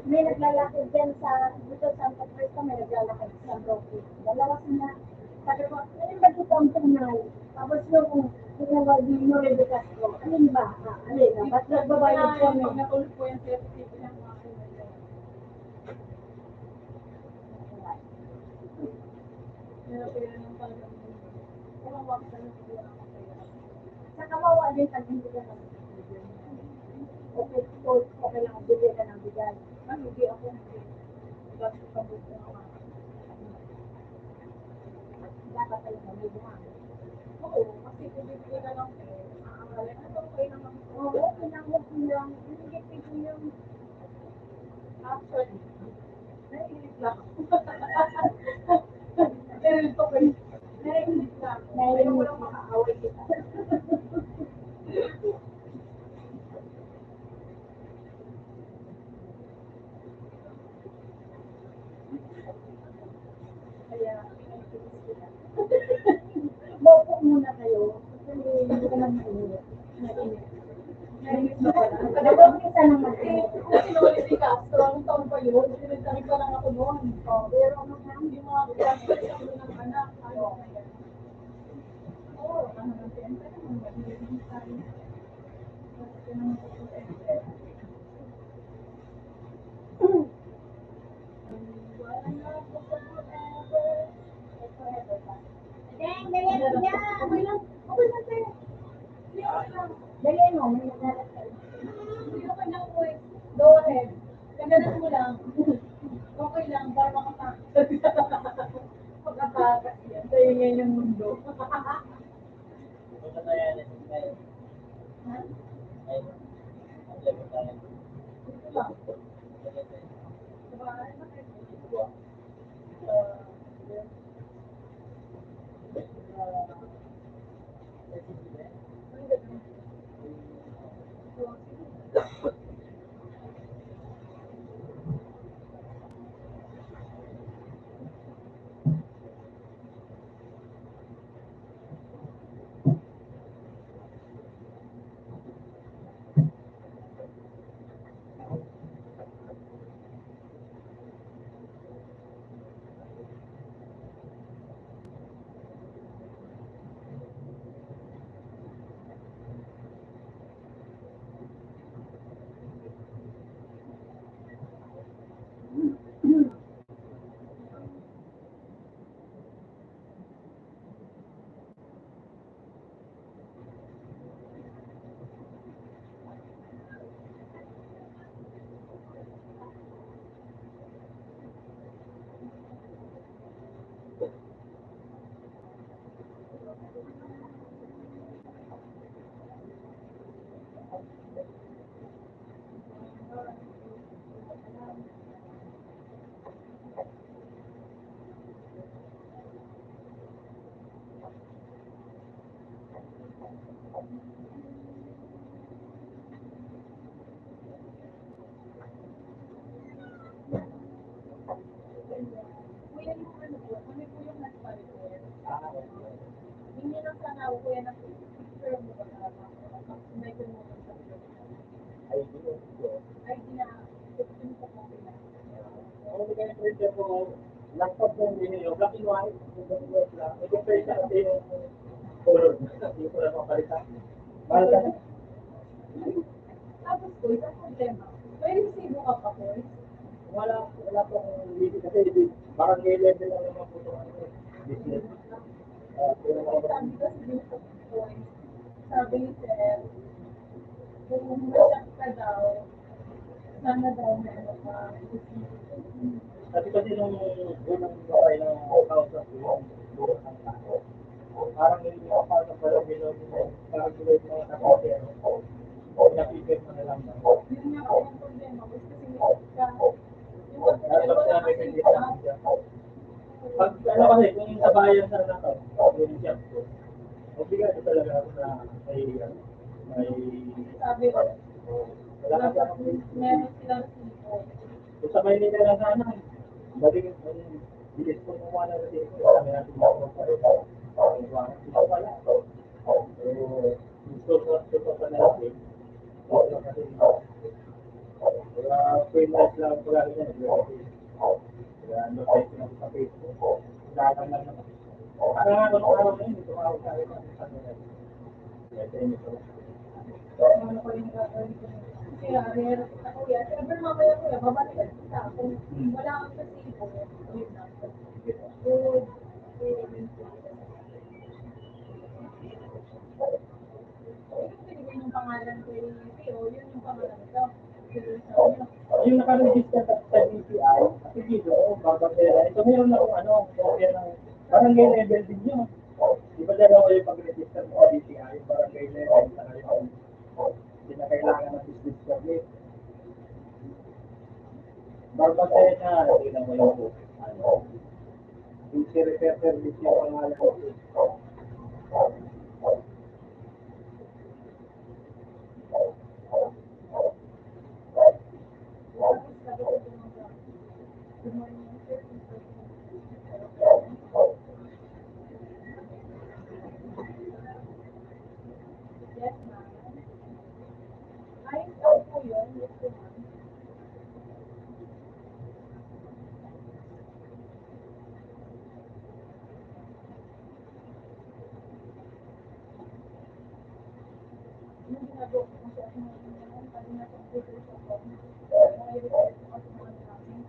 May naglalakad dyan sa, dito sa Santa Cruz, may naglalakad sa Brooklyn. Dalawa sila. Sabi ko, alin ba dito ang tunay? Tapos yung tinawag ni Nore de Castro, alin ba? Alin na? Ba't nagbabayad kami? Pag natulog po yung certificate ng mga Sa kawawa din pag hindi ka naman. Okay, okay lang, bigyan ka ng bigay. hindi ako hindi. Dapat sa buto ng mga. Dapat pala mabubuhan. Oo, kasi kung bibigyan ka lang aangalin, ano okay naman ito? Oo, okay lang, okay lang. Hindi ko yung Actually, naiinip lang. Naiinip ko yun. Naiinip lang. Ayaw mo lang makaaway kita. Kaya, naiinip sila. Maupo muna kayo. Kasi hindi ka naman mainit. Naiinip. Naiinip na pala. Nag-umpisa ng mag-init. Kung sinuli si Castro, ang taon pa yun, sinuntahin pa lang ako noon. Pero ano na, Yung mga kapatid ko ng anak, ano na yan. Oo, ano na, siyempre naman, magiging tayo. Kasi naman po po, siyempre. Deng, dali mo yan. Okay lang, okay lang, sir. Hindi, okay lang. Dali mo, may naglalakad. Hindi, okay lang po eh. Go ahead. Kaganan mo lang. Okay lang, para makatakas. Makatakas yan. Sa ingay ng mundo. Ha? Ito lang. Sa bahay, nakikita. Kuya, yung ano po, kami po yung nagpa-repair. Hindi lang sana ako kuya na picture mo ba na may kumuha sa ay di na picture mo po sila. Laptop mo din yung black and white, lang. Ito pa yung kasi yung color. Hindi ko lang mapalitan. Mahal kasi. Tapos po, isang problema. Pwede resibo ka pa po. Wala pong video kasi barangay level lang naman po itong ano, business. Pero Sabi kasi dito po, sabi ni Sir, kung ma-shop ka daw, sana daw may ano ka. kasi nung unang gawin ng house of yung buong ng tao, parang hindi ako parang barangay level parang tuloy ng mga kapatero. Pinapipit mo na lang na. Yun nga po yung problema. Gusto kasi may ka. Yung kasi Tapos wala sinabi kasi ko dito lang siya. Pag ano kasi, kung yung kabayan sa nakaw, yung shop ko, obligado talaga ako na may sabi ko, wala kasi dapat akong meron silang tipo. kung sa Maynila lang sana, balik bilis ko kumuha na rin dito. Kami natin mga kapatid. Ito pala. Gusto ko pa na rin. Kasi, wala free life lang pag ano yan, kaya ano tayo sinabi sa Facebook, lahat lang naman. Parang nga, nung araw na yun, tumawag sa akin, ano na, kaya tayo nito. Ano ko yung gagawin ko. Kaya, rare ako yan. Siyempre, mamaya ko yan, babalik ka sa akin. Wala kang kasi ito. Wait lang. Good. Yung binigay yung pangalan kay Theo, yun yung pangalan ko. Siguro sa inyo. Yung nakaregister sa DTI, kasi dito, babasera. Ito meron akong ano, kaya ng barangay level din yun. Di ba dalawa yung pag-register mo sa DTI, barangay level, saka yung hindi na kailangan ng business permit. Barbasena, hindi na mo yung ano, yung repair service yung pangalan ko. Good morning, sir. Yes, ma'am. Ay, ano po yun? Yes, po, ma'am. Yung ginagawa ko kasi ako ngayon, pag nasa-computer sa office, may report ko kasi naman namin.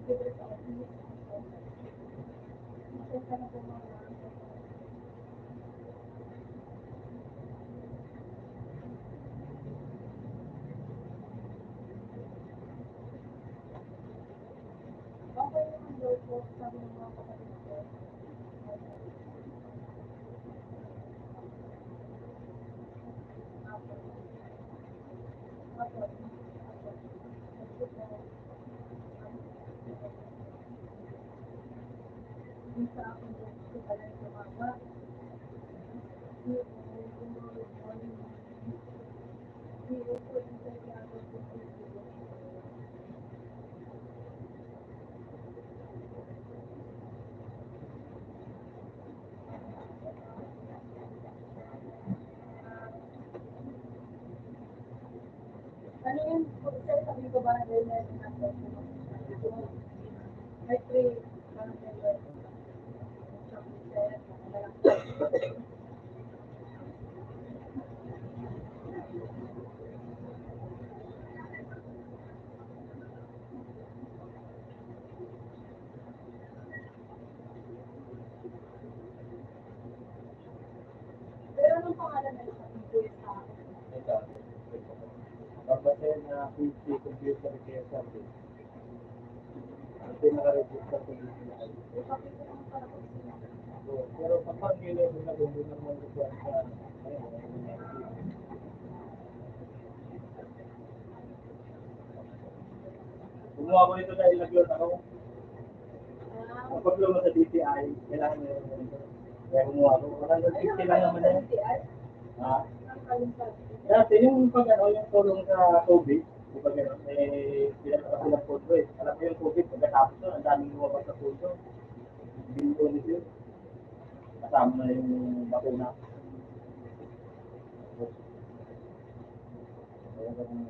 Computer sa office. Masaya na po mga okay naman daw po, sabi ng mga kapatid ko. Apo. Apo. Yung sa akin, gusto pala yung tumama. Ano yun? Sir, sabi ko ba na rin na natin? May free, parang ganyan. Pero anong pangalan na isa ng kuya sa akin? Ito, Barbasena PC Computer Care Service. Ito yung nakaregister sa DTI. Sabi ko naman para ko sila. So, pero kapag nilevel na doon naman ito sa gumawa ko nito dahil nag-load ako. Kapag lumang sa DTI, kailangan meron mo nito. Kaya gumawa ko. 150 lang naman yan. Ha? Dati yung pag ano, yung tulong sa COVID, di ba gano'n, pinataka silang pondo eh. Alam mo yung COVID, pagkatapos nun, ang daming lumabas sa pondo. Bilyonis yun. Kasama na yung bakuna. Kaya kung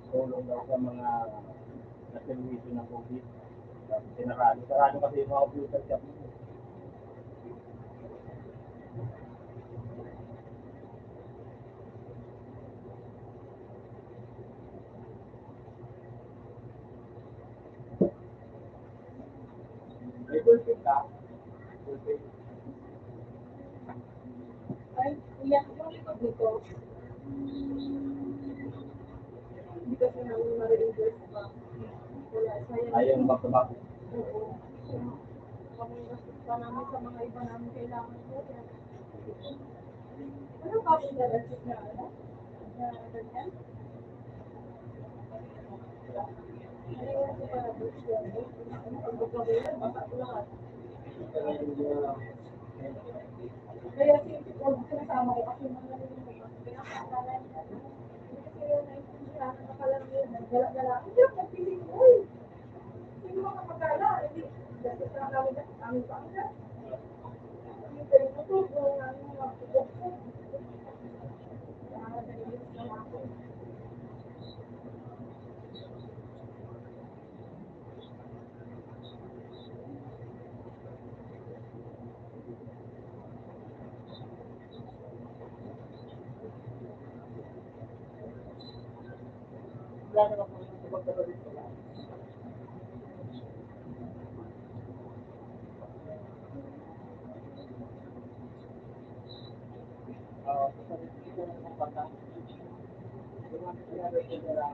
tulong daw sa mga naservisyo ng COVID. Sinarado. Sarado kasi yung mga computer shop mo. May bullpen ka? Bullpen. Ay, iyak yung likod nito. Hindi kasi namin ma-reimburse pa. Wala, sayang. Ayaw back to back. Oo. Kami gastos pa namin sa mga iba namin kailangan ko. Ano pa po na ano? Na ganyan? Naiwan ko para books yan. Ang pagkakailan, baka ko lahat. Kaya huwag sinasama ko kasi mga pinakakala niya. Kasi yun, naiintindihan, nakalang yun, nagdala-dala. Hindi ako nagpiling ko eh. Hindi mga magkala, hindi. Dati sa namin na, aming pangga. Hindi kayo matulog, aming mga pupok ko. Kaya naiinis na ako. wala naman po yung magkaroon dito. Sa dito ng bata. Yung mga pinagawa nila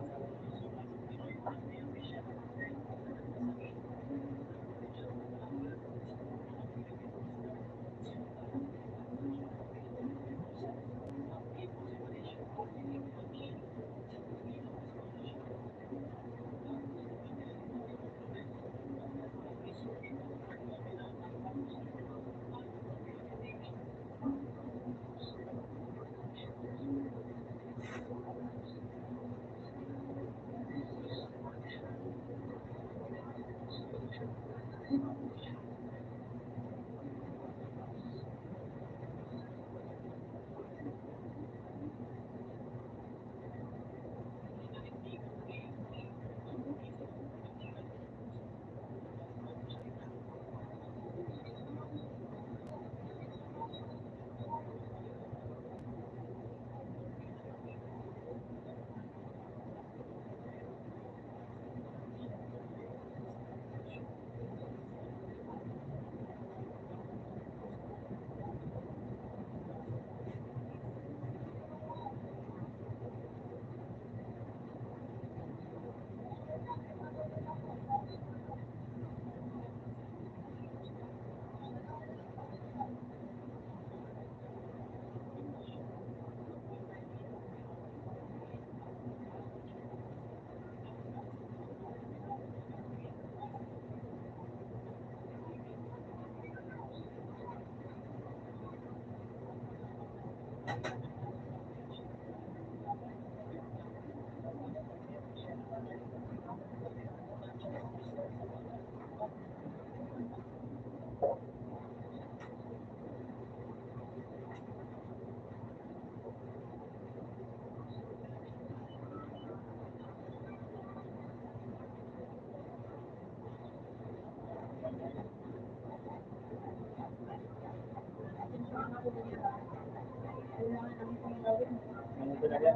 ano talaga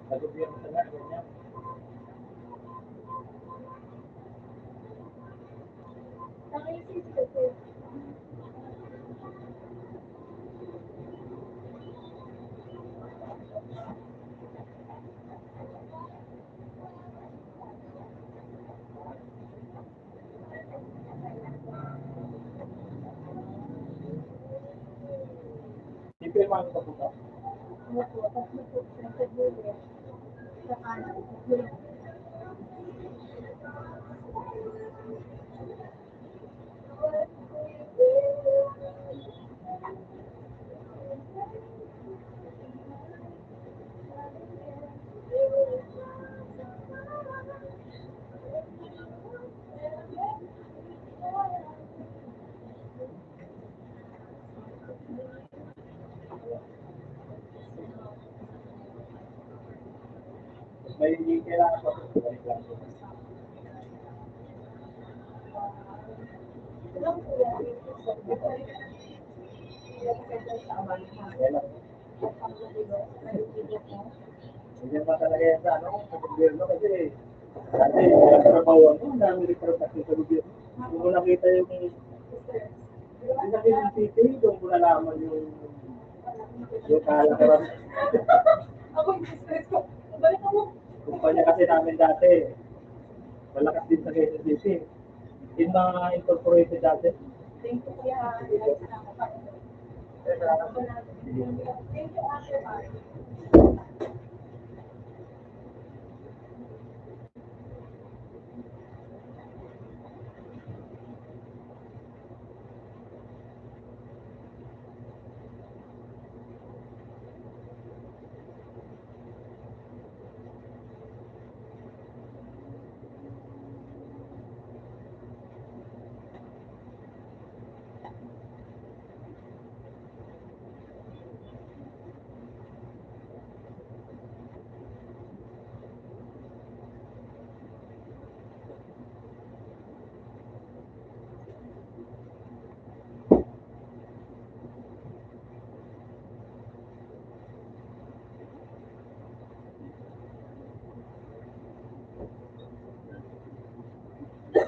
sa gobyerno talaga ganyan. Ang isip kasi, Ipirmahan ko po ba? ano po, tatlo po, sa dulo, sa kanan, tatlo lang. May hindi kailangan pa po balik lang po. Ilang po yan? Kaya lang. Hindi naman talaga yan sa ano, sa gobyerno kasi dati trabaho ako, ang dami rin kasi sa gobyerno. Kung mo nakita yung pinakita yung city, doon ko nalaman yung kalakaran. Ako yung stress ko. Balik ako. Kumpanya kasi namin dati, malakas din sa Quezon City. Yung mga incorporated dati. Thank you, kuya. Thank you, Ate.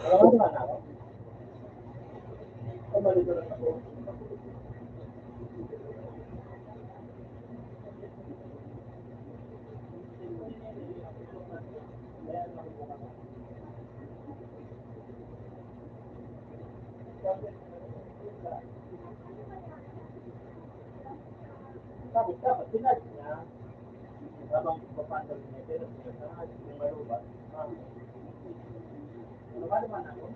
Alam mo na ako? Kabalik ko lang ako. Dapat sinabi niya, habang papandal niya, pero sinasabi kung may ubat. Ano ba naman ako?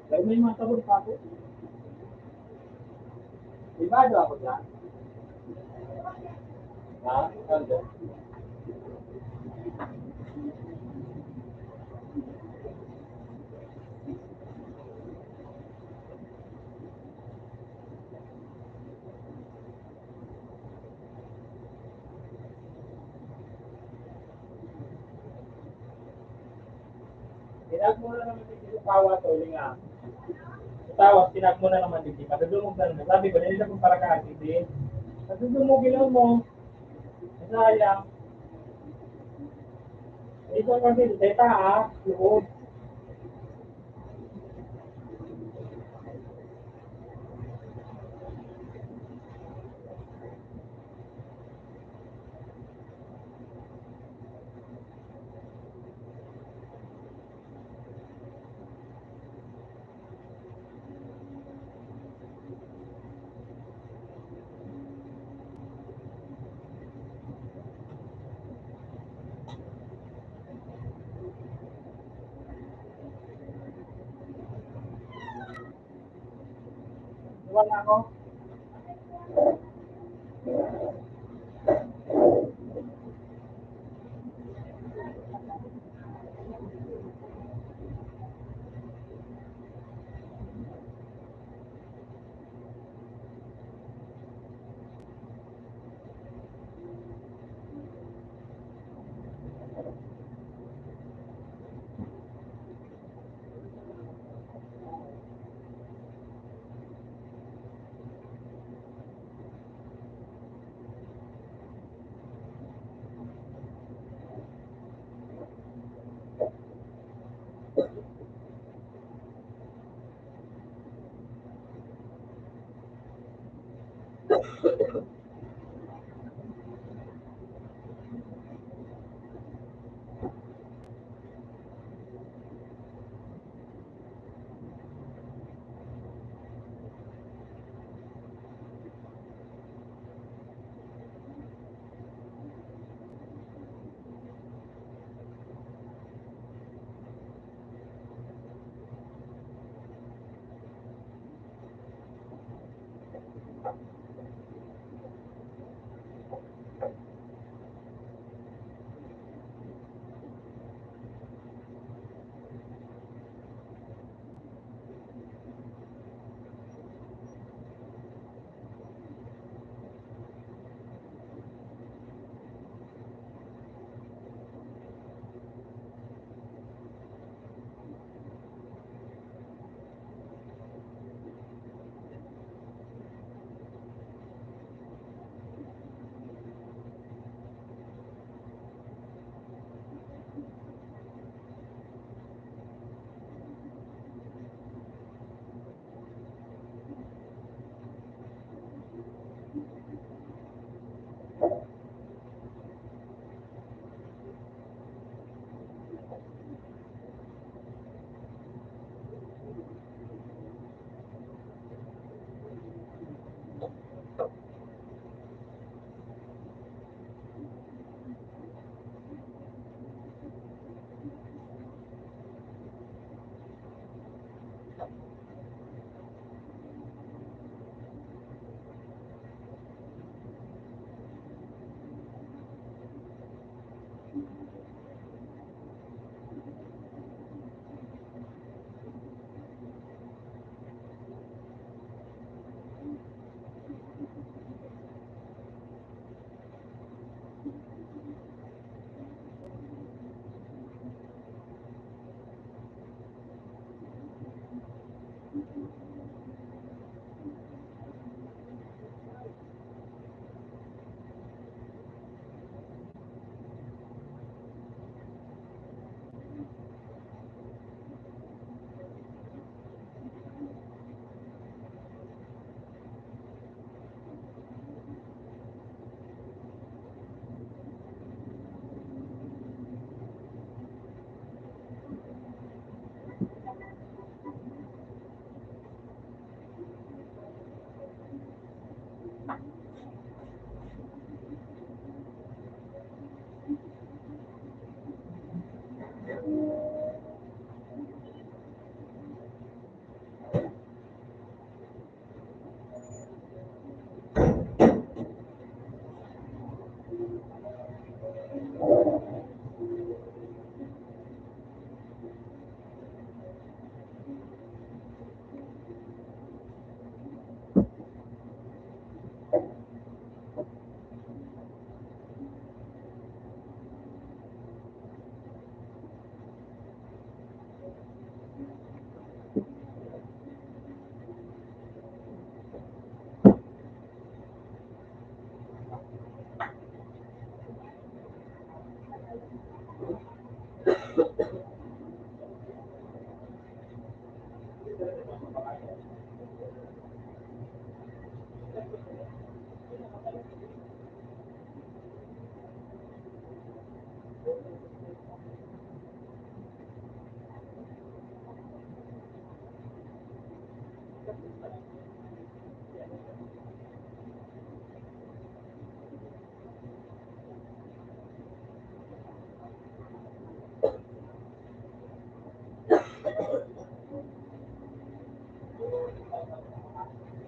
Dahil may mga sabon pa ako. Ibado ako dyan. Ha? Ano? Tinag mo na naman dito tawa to, nga. Tawas, tinag mo na naman dito. Matadumog na naman. Sabi ko, nilila kong para kaagiti. Matadumog ilaw mo. Masayang. Ito kasi, sa taas, luhod. Iwan na ako.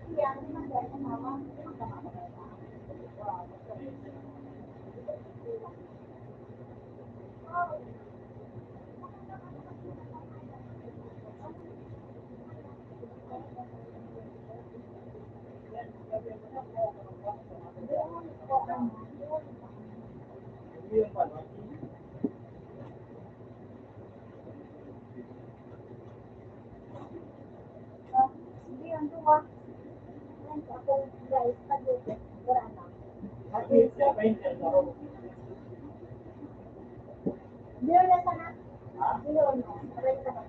Iya, memang dari awal Yung ano, hindi yun tuwa. Ngayon ako guys, pag wala na. Bilo na sana. Bilo na. Aray ka ba?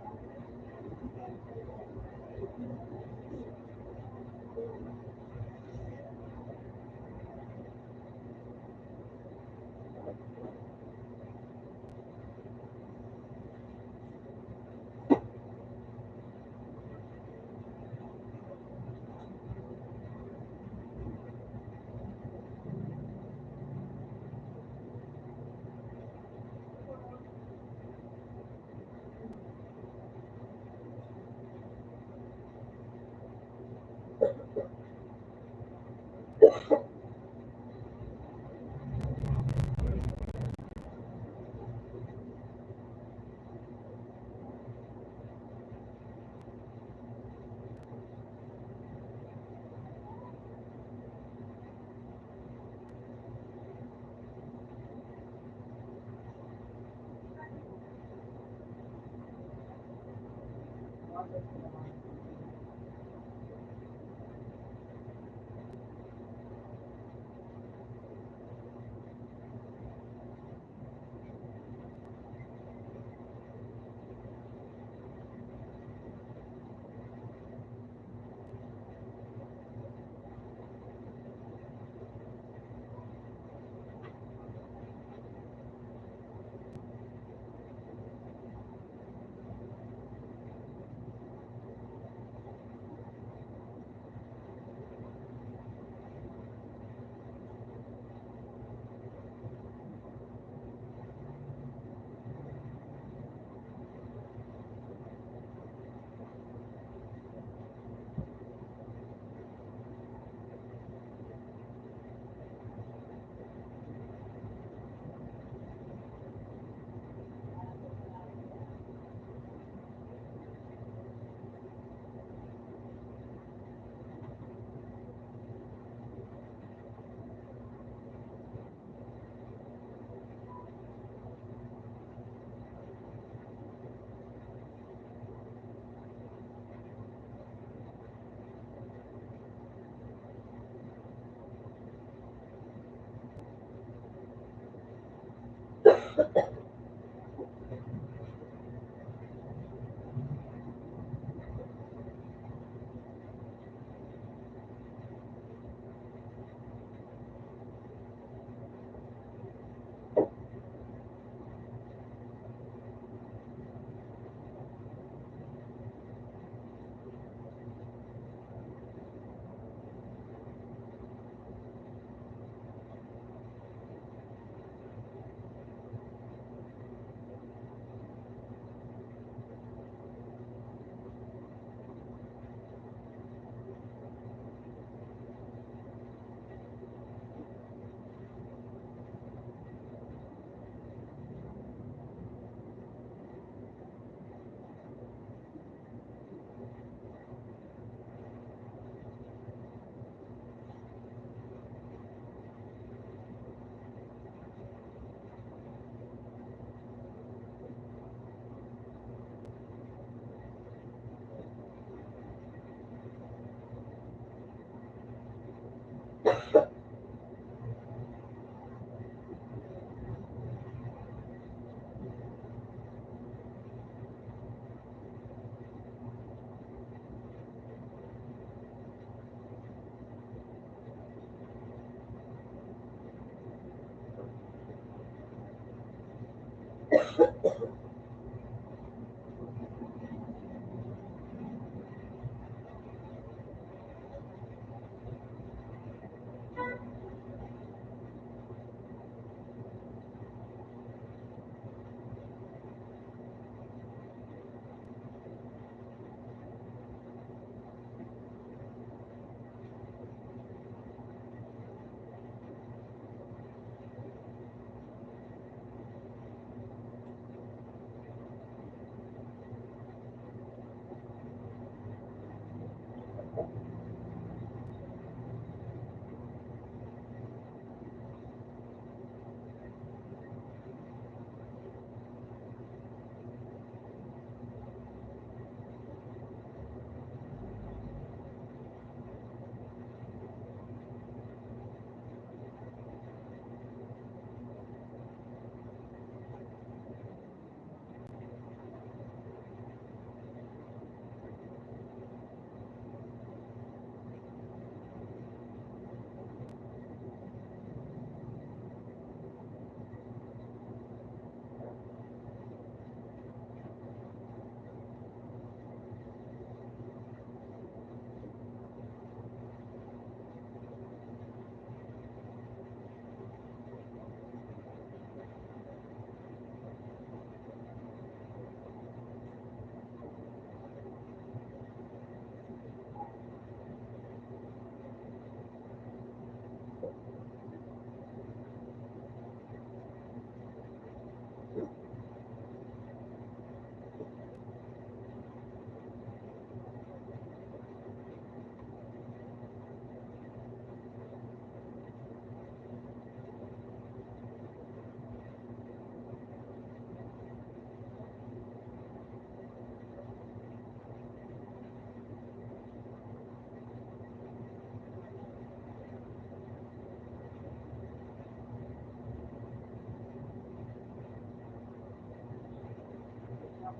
Si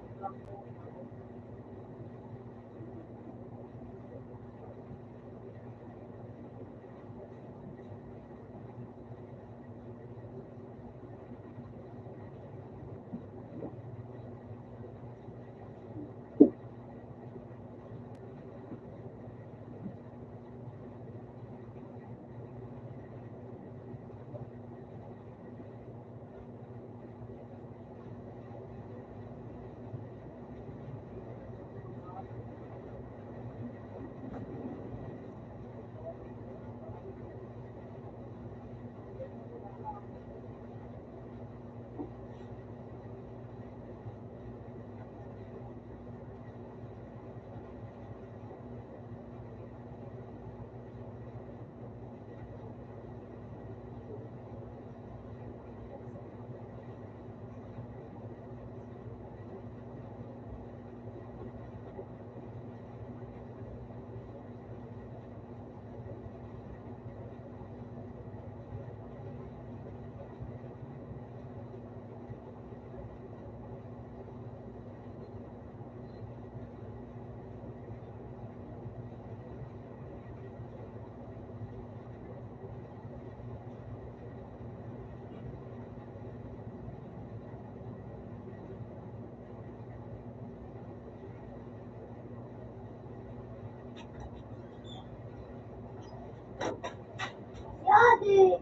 Ate!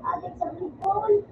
Ate sa people!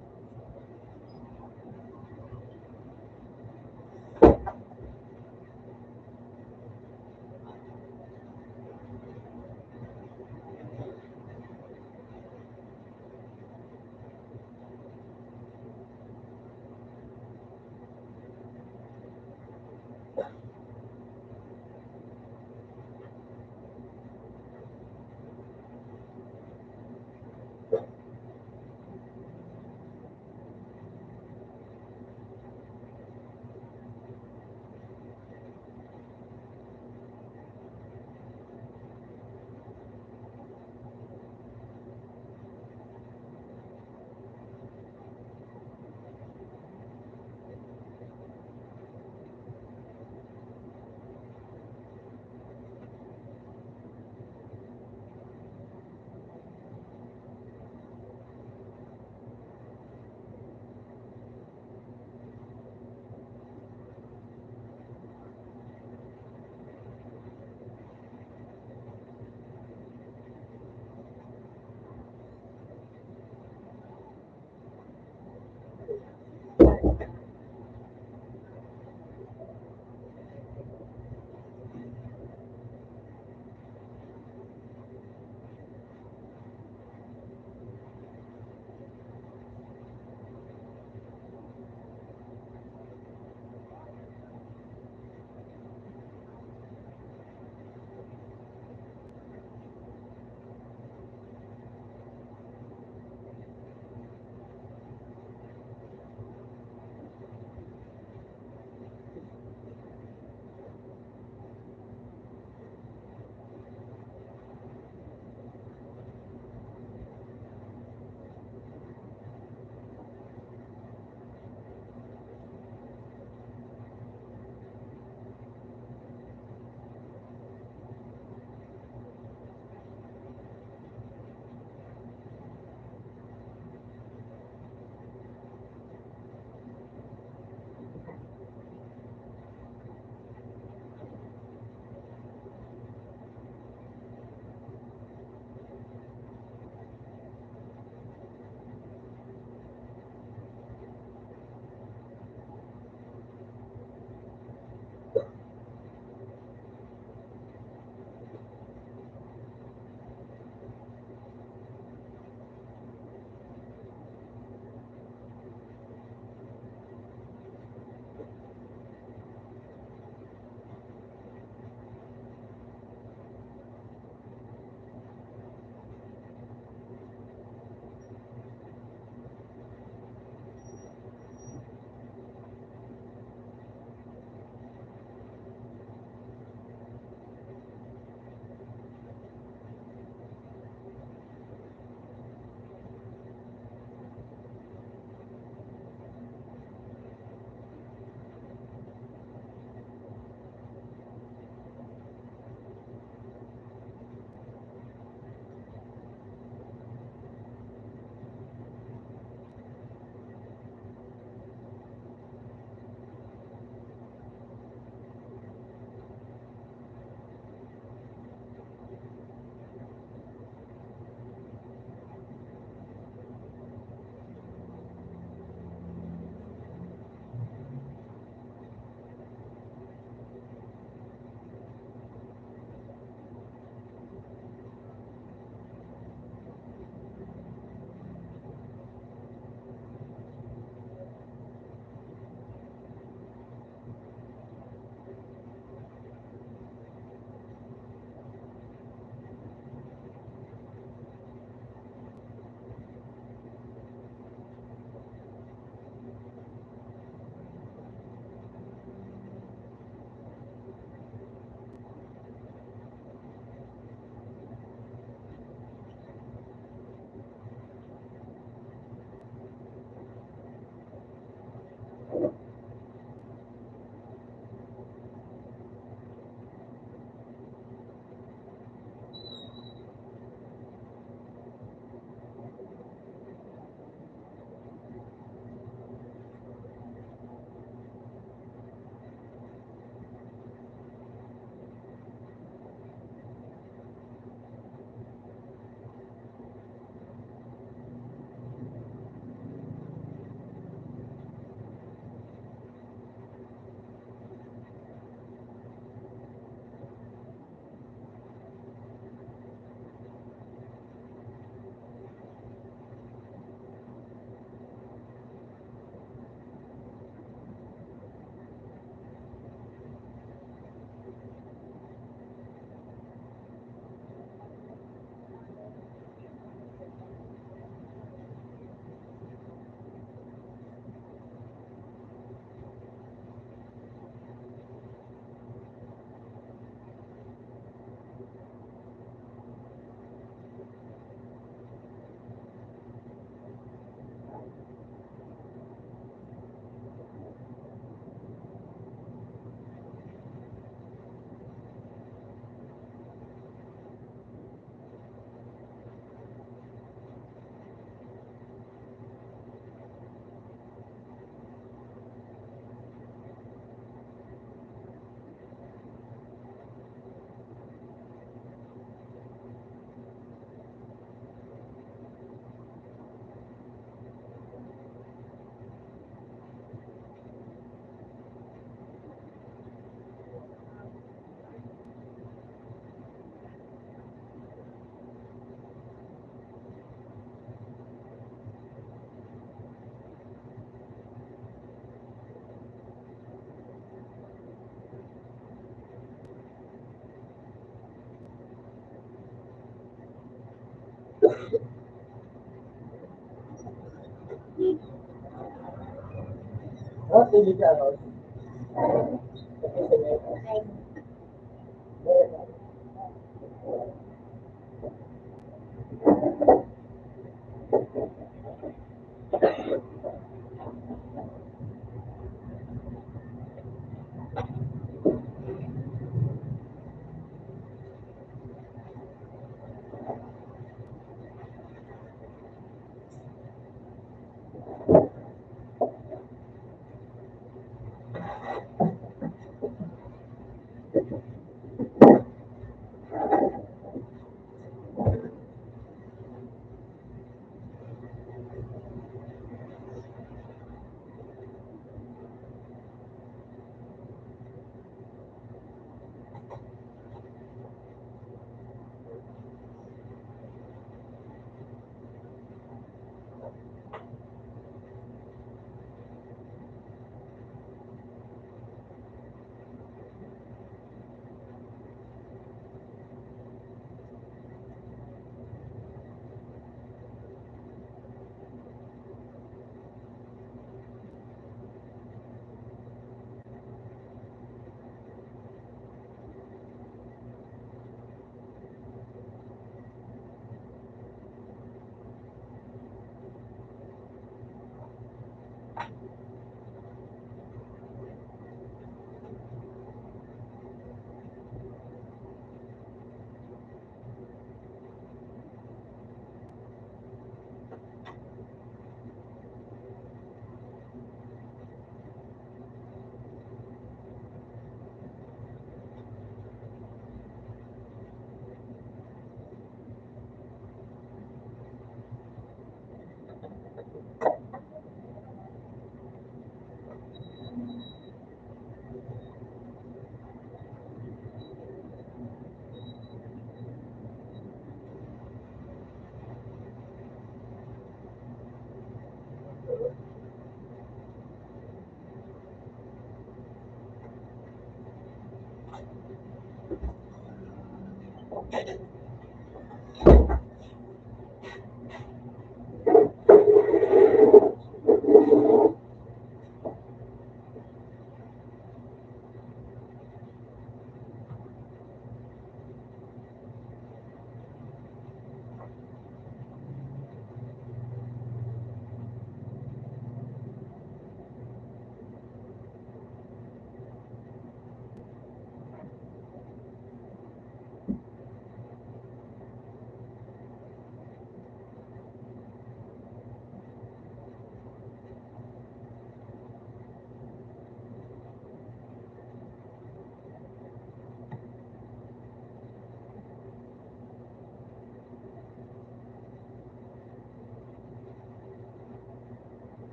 Oh, sige ka. Oh.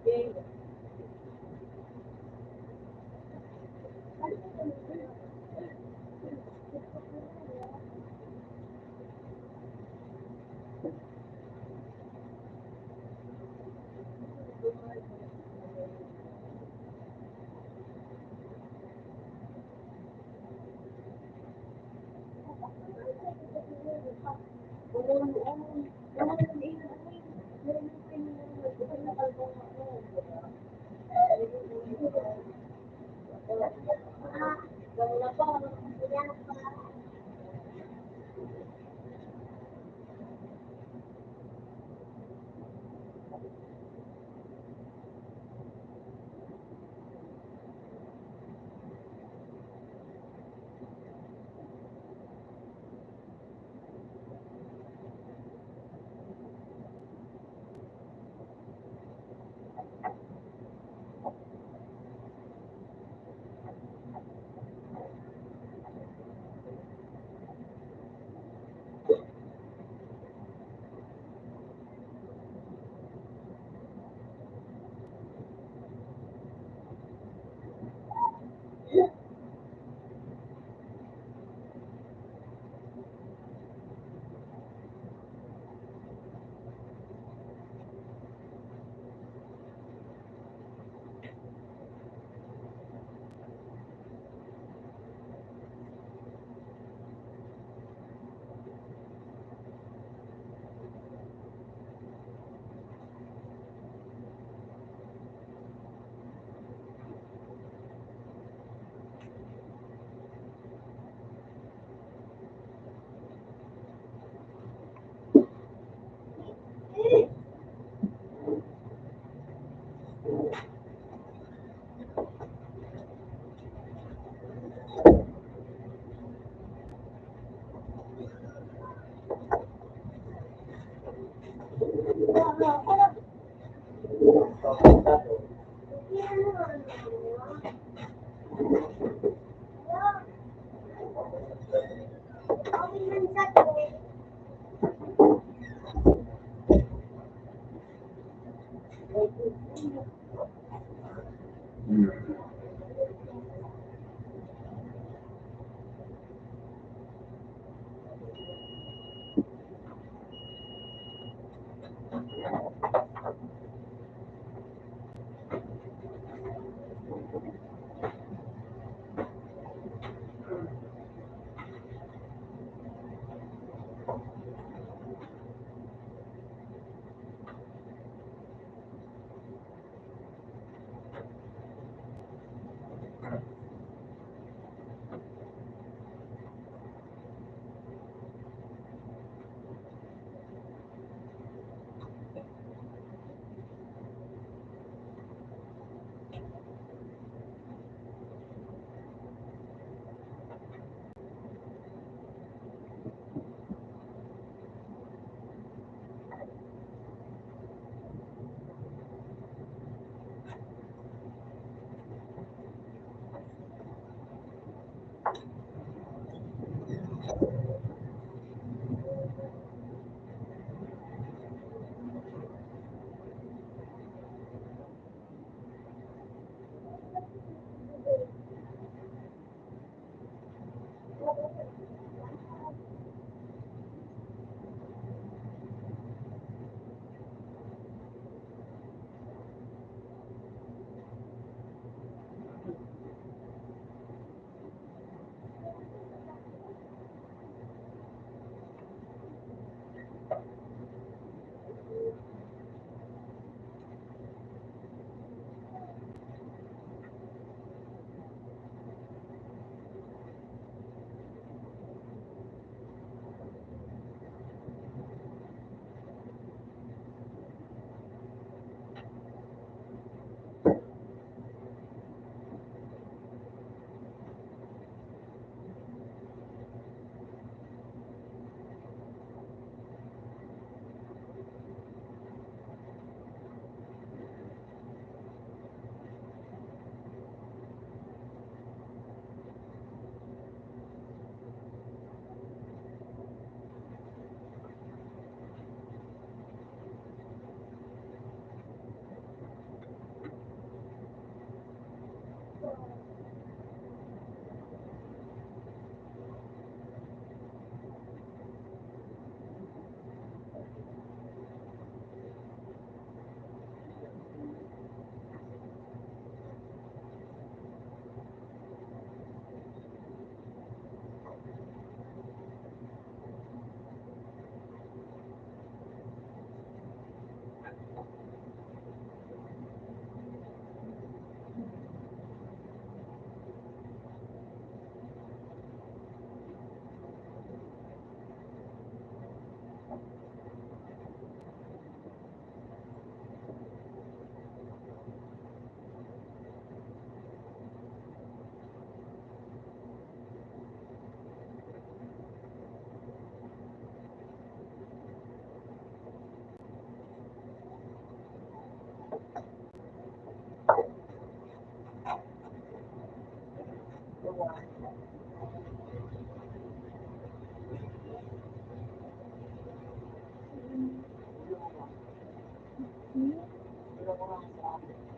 Ay,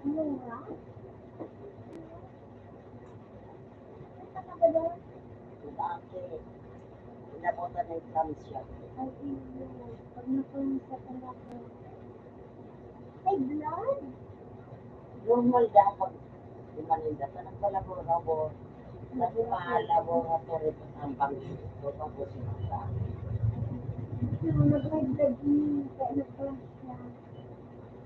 Mura? Ano ba daw? Bakit? Inabutan ng exams siya. Ay, iyo. Pag napunta ka na ako. Ay, blood? Normal dapat umaninda sa nagpalabor-labor. Nagpalabor-labor ang pangito. Tapos siya. Nag-high blood niya. Kaya nag-flash siya.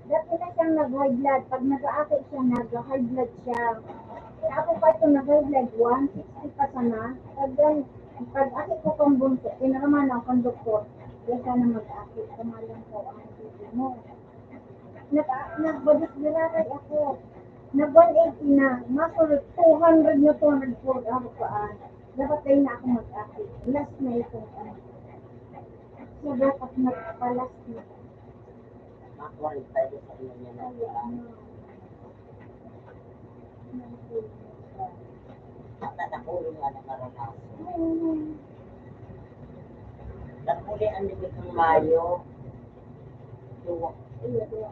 Dati na siyang nag-high blood. Pag nag-aakit siya, nag-high blood siya. Kaya ako pa ito nag-high blood. 160 pa sana. Pag-akit ko kong bunso, pinaraman ako kong doktor. Kaya sana mag-akit. Kamalang ko ang titi mo. Nagbadis-biraray ako. Nag-180 na. Masunod 200 na 204 ako paan. Dapat tayo na ako mag-akit. Last na itong ano. So, dapat magpalas na. Makuha tayo sa inyo niya na. Ay, ano. At nakulo nga na maranasan. Hmm. Nakuli ang libit ng Mayo. Tuwa. Iya, iya.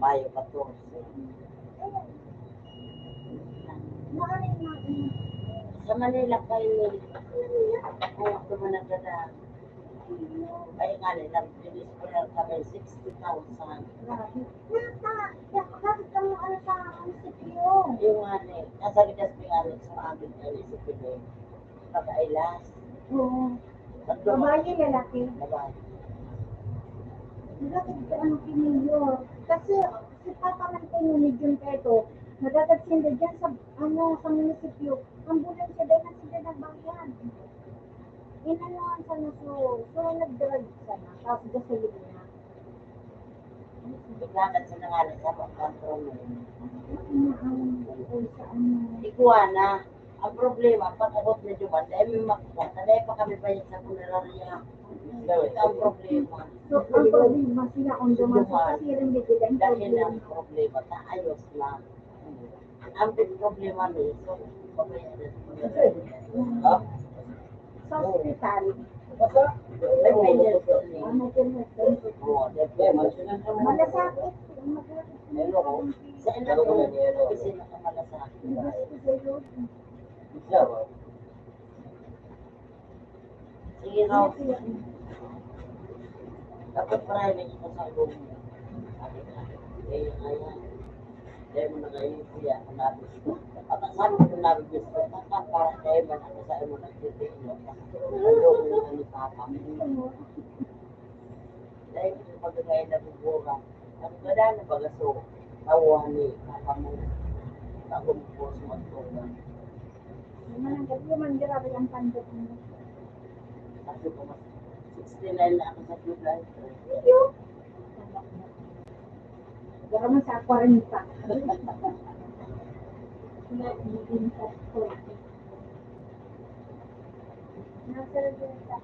Mayo 14. Naanin na. Sa Manila kayo, kung ako mo nagdadaan, ay nga nila, bilis ko lang kami 60,000. Grabe. Bakit ka mo ano sa munisipyo? Yung kasagitas may sa amin ay isipin pagkailas. Oo. Babae, lalaki. Babae. Bakit ka ano kiniyo? Kasi si Papa Manteno ni Jun Peto, nagagagsinda dyan sa munisipyo. Ambulansya dahil na sila nagbayad. Inanuhan sa naso. So, nag-drug sana. Tapos gasolina. Biglakan sa nangalan sa pagkanto mo. Sa ano. Iguana, ang problema, pag-abot na Juman, dahil may makuha, dahil pa kami pa sa punerarya. Ito ang problema. So, ang problema sila kung dumasok kasi rin bigla ang Dahil problema. ang problema, naayos lang. Ang problema ni, so, pabayaan na. Sa hospital. May pinil ko ni. May pinag-pinag. Oo, dahil Malasakit. sa ilang ko, kasi nakamalasakit. Sige, Raw. Dapat maraming ito sa room. Ayan. Dahil mo na kayo siya, nabis ko. At ang sabi ko nabis ko, para kayo man ako sa imo nagtitigil. Ano ko ni Papa. Dahil ko pagkakaya na bubura. Ang ganda na bagaso, tawa ni Papa mo. Takong po sa magtugan. Yung grabe ang pandot mo. Kasi ko mas 69 na ako sa July. Baka mo sa 40. Nasa resulta.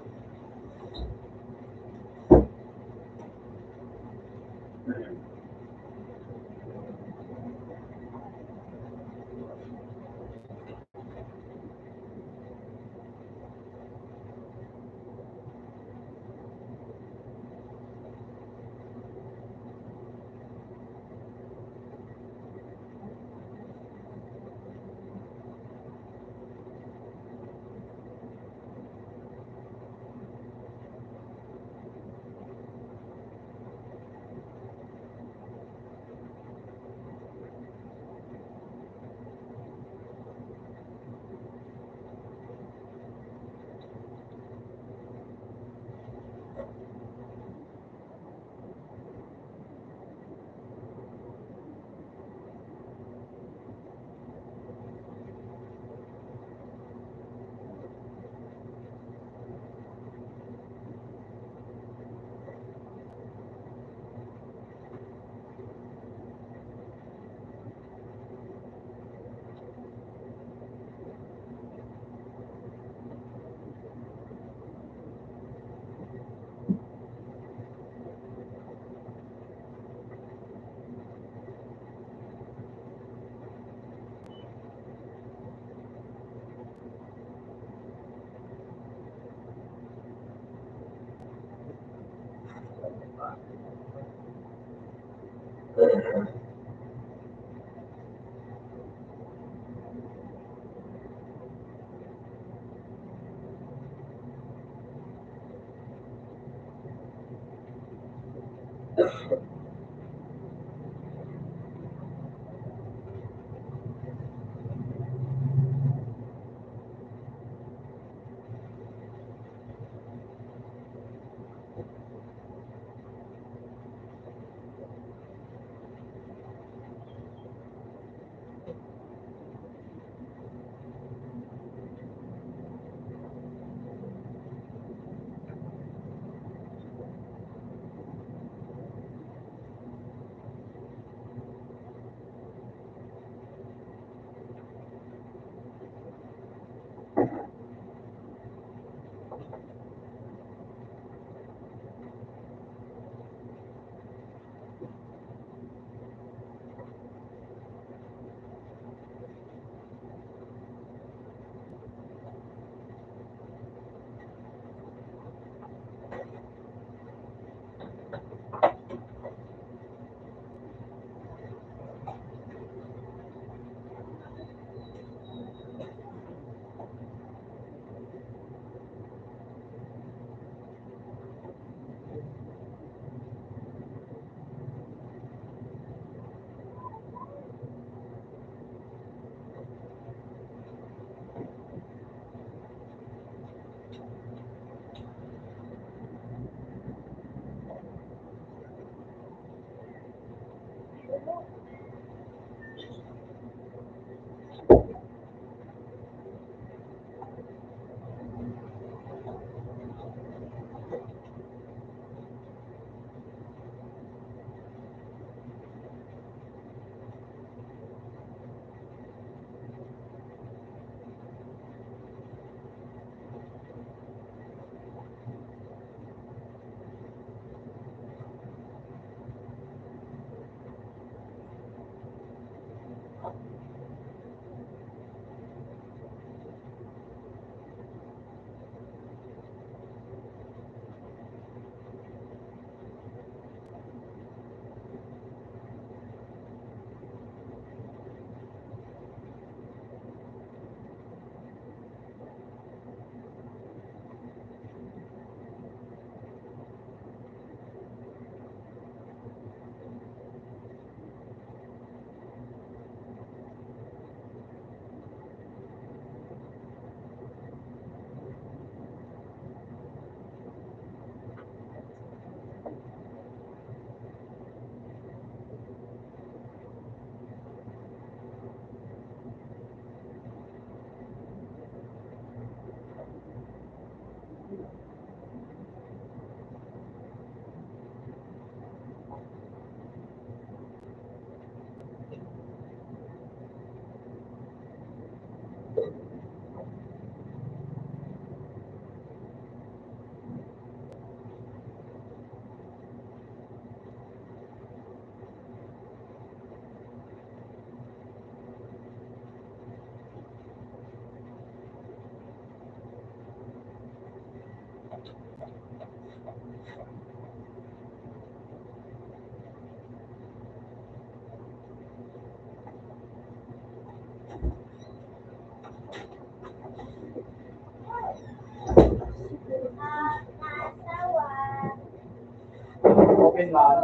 Open man.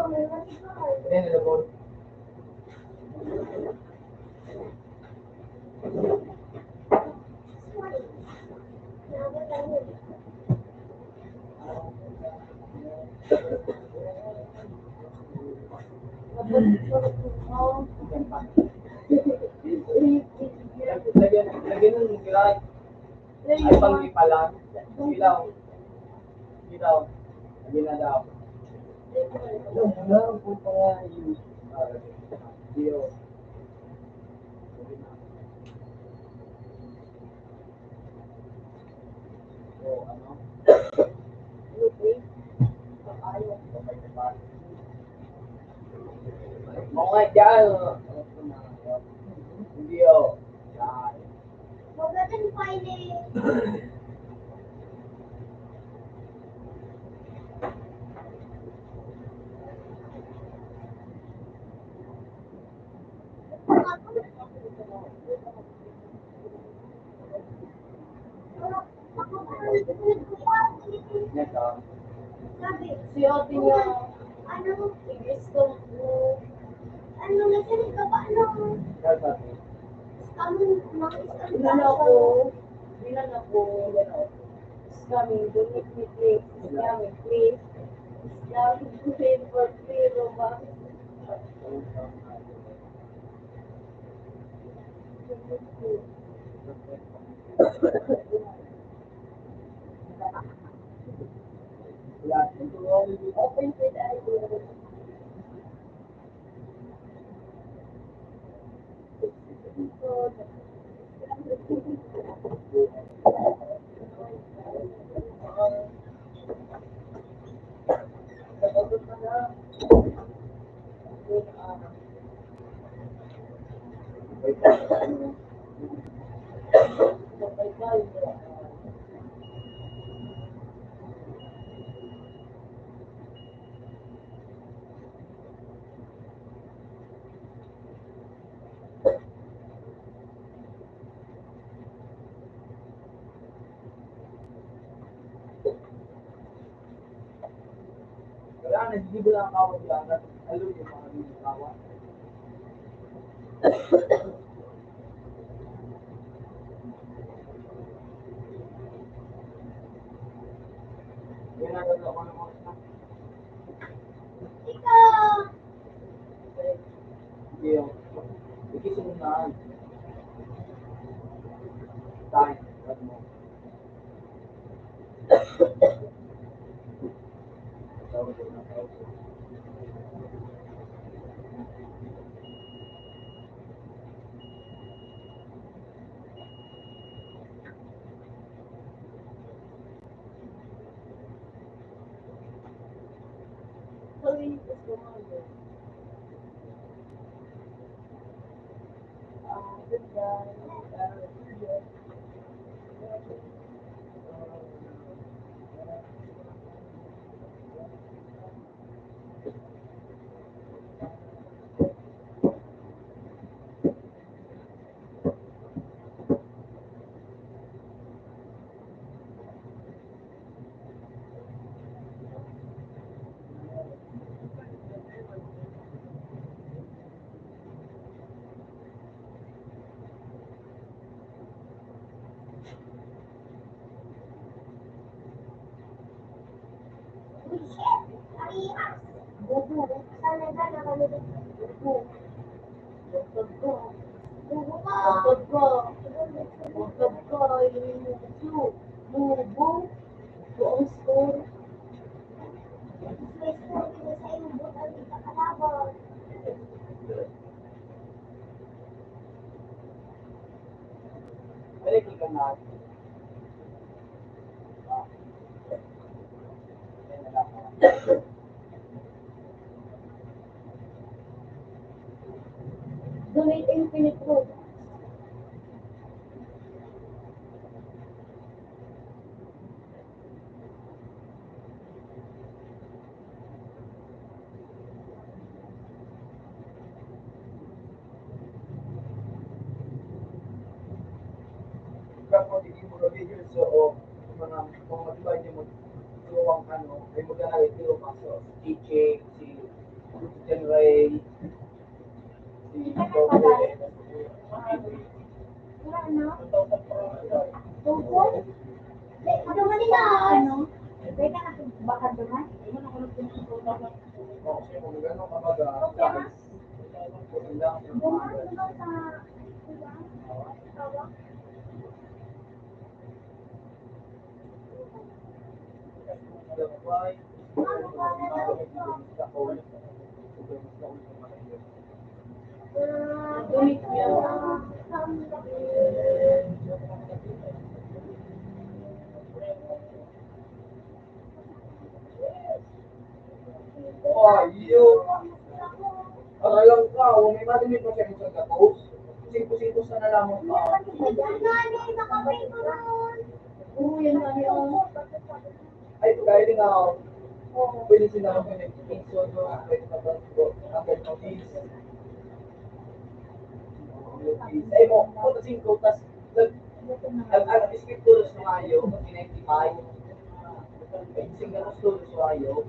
Then nilabot. Lagyan ng giray. Ay pang ipalan. Ilaw. Ilaw. Lagyan na daw. Wala po pa nga yung video. So, ano? Mga dyan. Video. Yan. Magandang Friday. Yes, Sabi, Si Ate niya, ano, gusto mo, ano, nagsalit ka ba, ano, Yes, mga bilan ako, scamming, donate me please, scamming please, scamming donate for free, ba? Open with idea. Kaya nagsigibo lang ako dyan. Alam yung mga bibitawa. Yan ang gano'n ako ng mga ikaw, yung ikisunod time. Ano? Sorry, it's the mother. Good guy. Yeah. Bubu, sana ka nakalulog. Bubu. Bukod ko. Bubu ka. Bukod ko. Bukod ko. Yung bubu. Buong school. May school ko sa iyo. Bukod ka kalaban. Balik ka na. Donate Infinite Road. Kapag hindi mo video so mga kung matibay niyo mo tulungan ano ay maglalagay kayo kaso si Chick, si Jen Ray, si Bobby, Wala na. Tungkol? Ano man ito? Ano? Teka na. Baka naman. kasi kung gano'n kamaga, kung lang yung Dumaan mga ba sa... Diba? Tawag? Gabay, Donate mo yan. yun. Aralang ka, kung may madinig mo siya sa gatos, singko-singko sa nalaman ka. Oo, yan na yun. Ay, dahil nga, pwede sila mag-connect so pwede mag-go, agad ng fees. Ay mo, kung singko, tas nag-skip tulos ng ayaw, kung kinekipay, sing gatos tulos ng ayaw,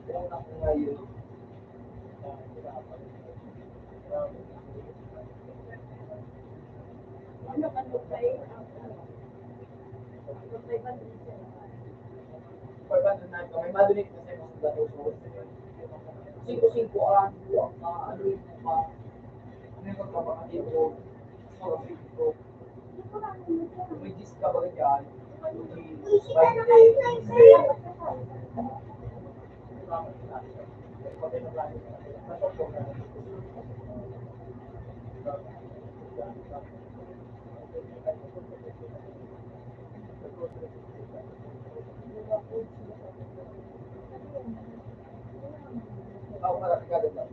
kung nakong ayaw. Ano ka nung kay? Ano kay ba? Pagkano na ito, may madinig kasi mas gatos mo. Singko-singko ano yung ano yung pagkabakati ko, sa ko, may gist ka ba dyan? Ako malaki ka din lang.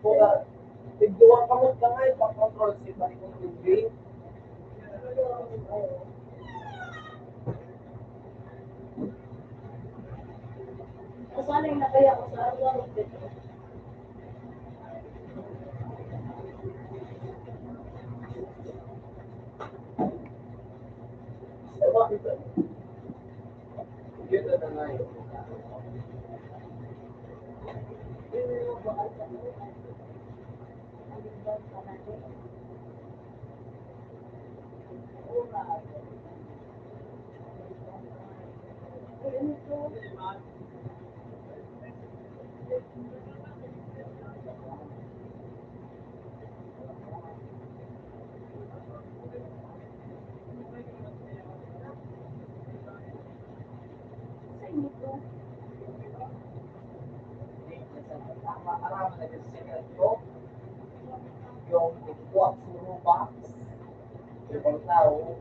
Kung tigduwang kamot ka nga, pang-control si Malikong Tubig. Kasaling na kaya ako sa araw dito. Bakit? Yun na nga yun. Marami na yung secret ko. Yung ikuwag sa box. Yung tao.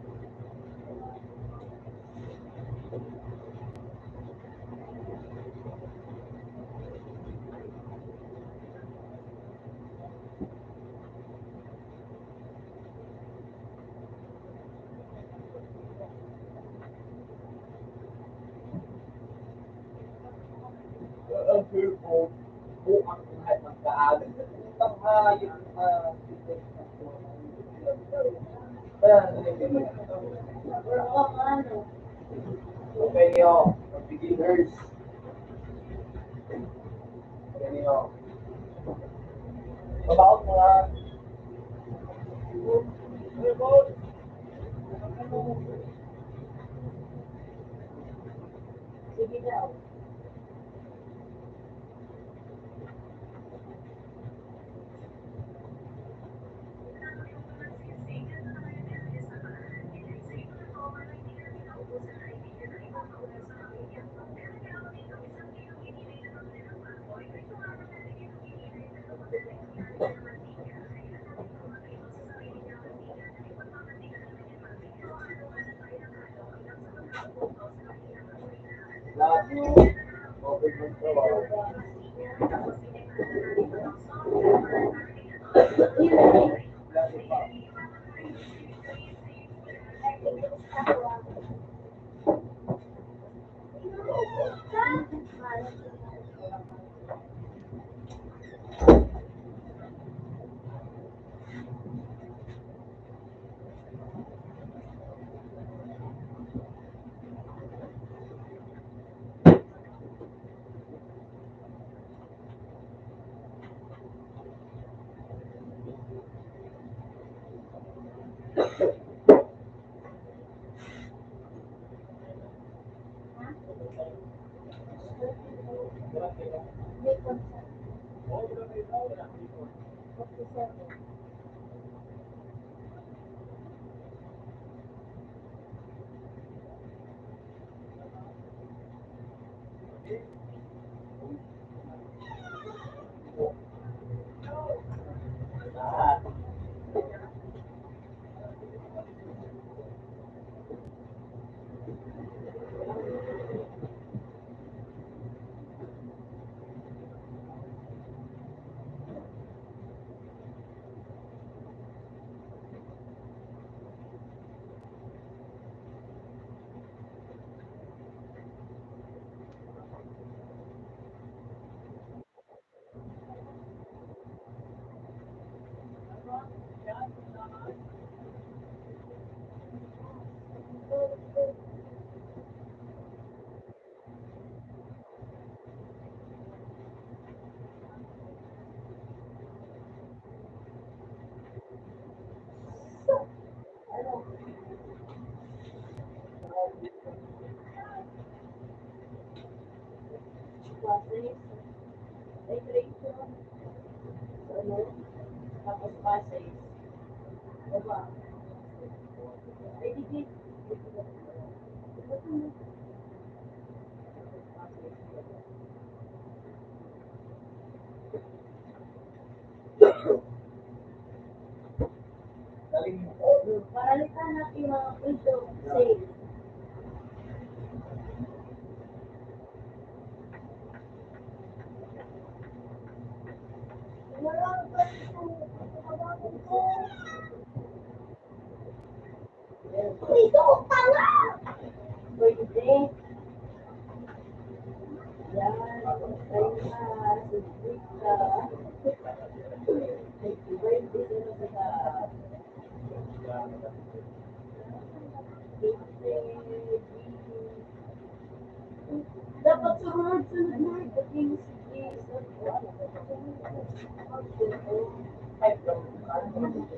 Ang po ang lahat ng kaalam. Ang hayop kaya okay nyo, beginners. Okay nyo. Mabaot mo lang. Sige daw. Lahat. Okay mo trabaho. Lahat pa. May concert. 47. Lahat. Classes. Literature. Ano? Tapos passes. Diba? Ay, di. Galing mo. Para litan natin yung mga ito. Save. Ito ka nga! Pwede. Yan. Ay na. Sisika. Pwede. Dapat sunod-sunod na. Pati yung sige. Ay, ano naman dito?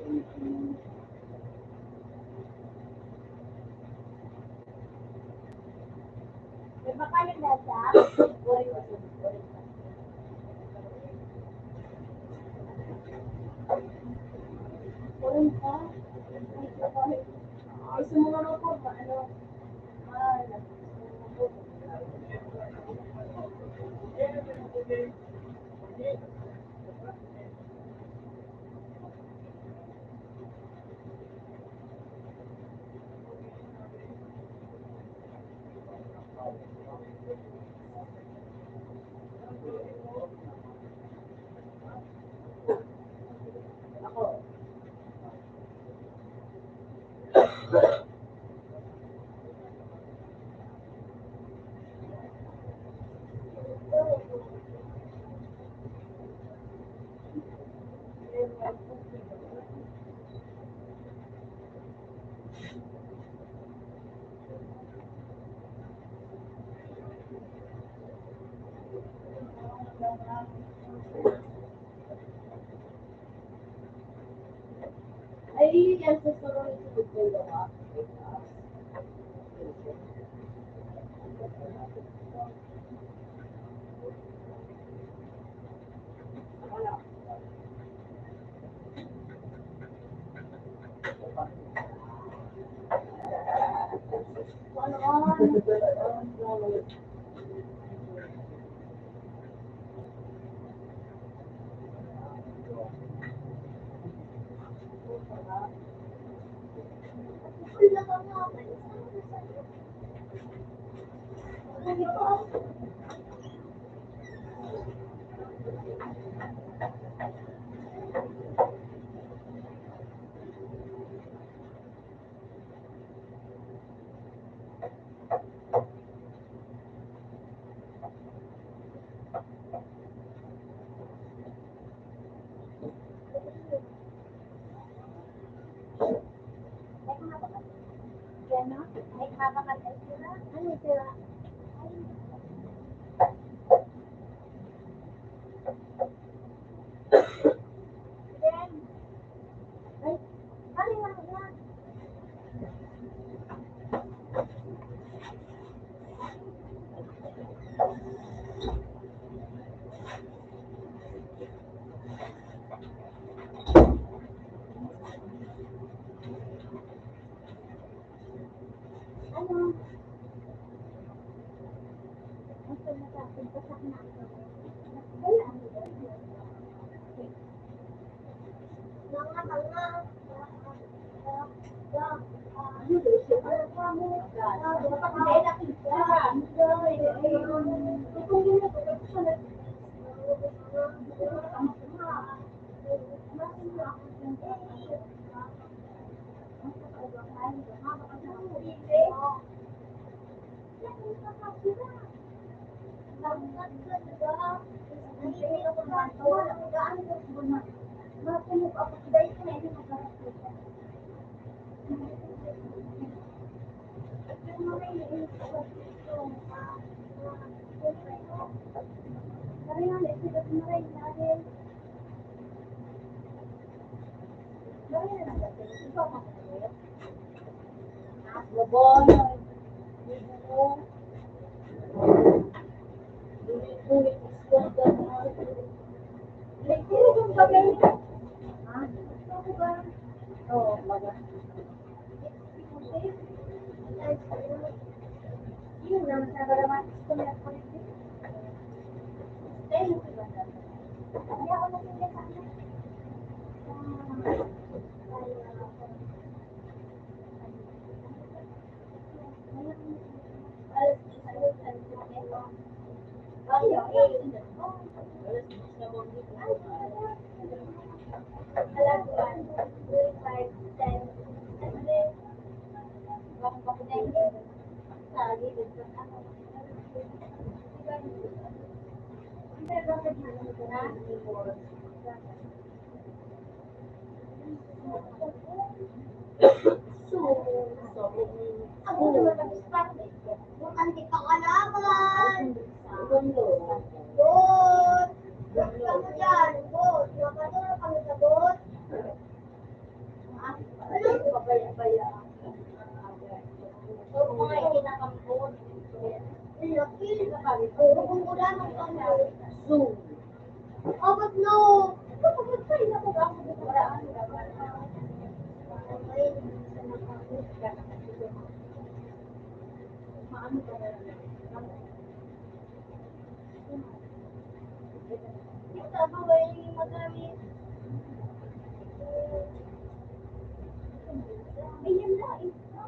May makalim na siya. Kulang ka. Gusto mo naman po ba? Ano? Ay, yan sa surong isipid ko yung ba? Ay, makakatay sila. Ano sila? Ay, ano yan? Ano? Ang pagkakasing pasak na ako. Wala. Good. Kamu dyan. Zoo. Oh, but no. Pag-try na ko ba ako dito paraan? Maano ka na lang? Ito ba ba yung madami? Ayun na, ito.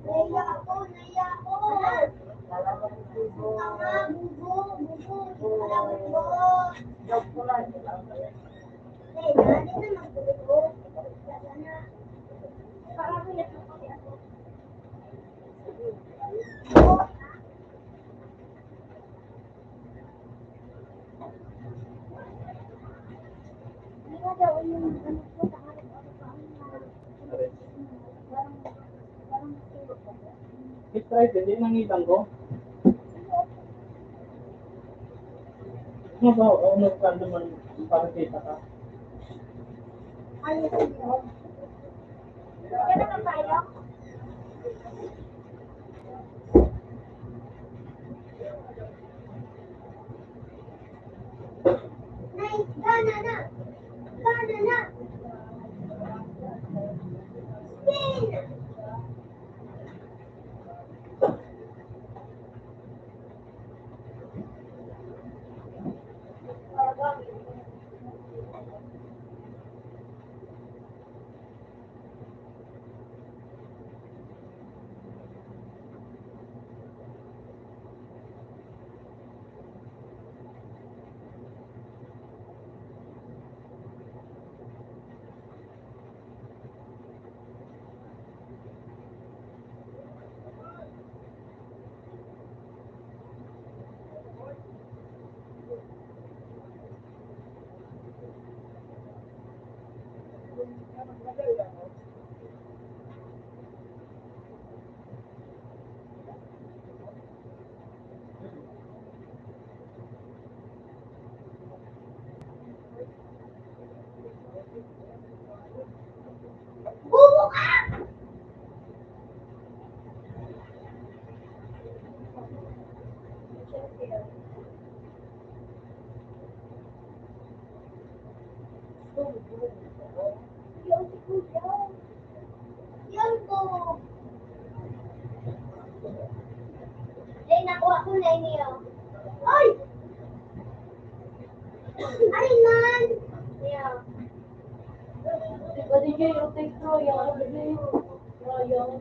Naiya ako, naiya ako. Tama, bubo, bubo. Malawit mo. Naiya, di na magbubo. Sana. Parang ulit mo kasi ako. Hindi nga daw yung ano ko, takarap ako pa ang parang tulog ko. Strike, hindi nangitan ko. Ano ba? Ano ka naman para kita ka? Ayos yun. Kaya naman tayo? Nice, gana na! Gana na! Spin! Bubo ka! Yan ko yan. Yan ko. Ay, nakuha ko na niyo. Ay! Ay, man! Yeah. Pwede kayo yung take ko, yung yung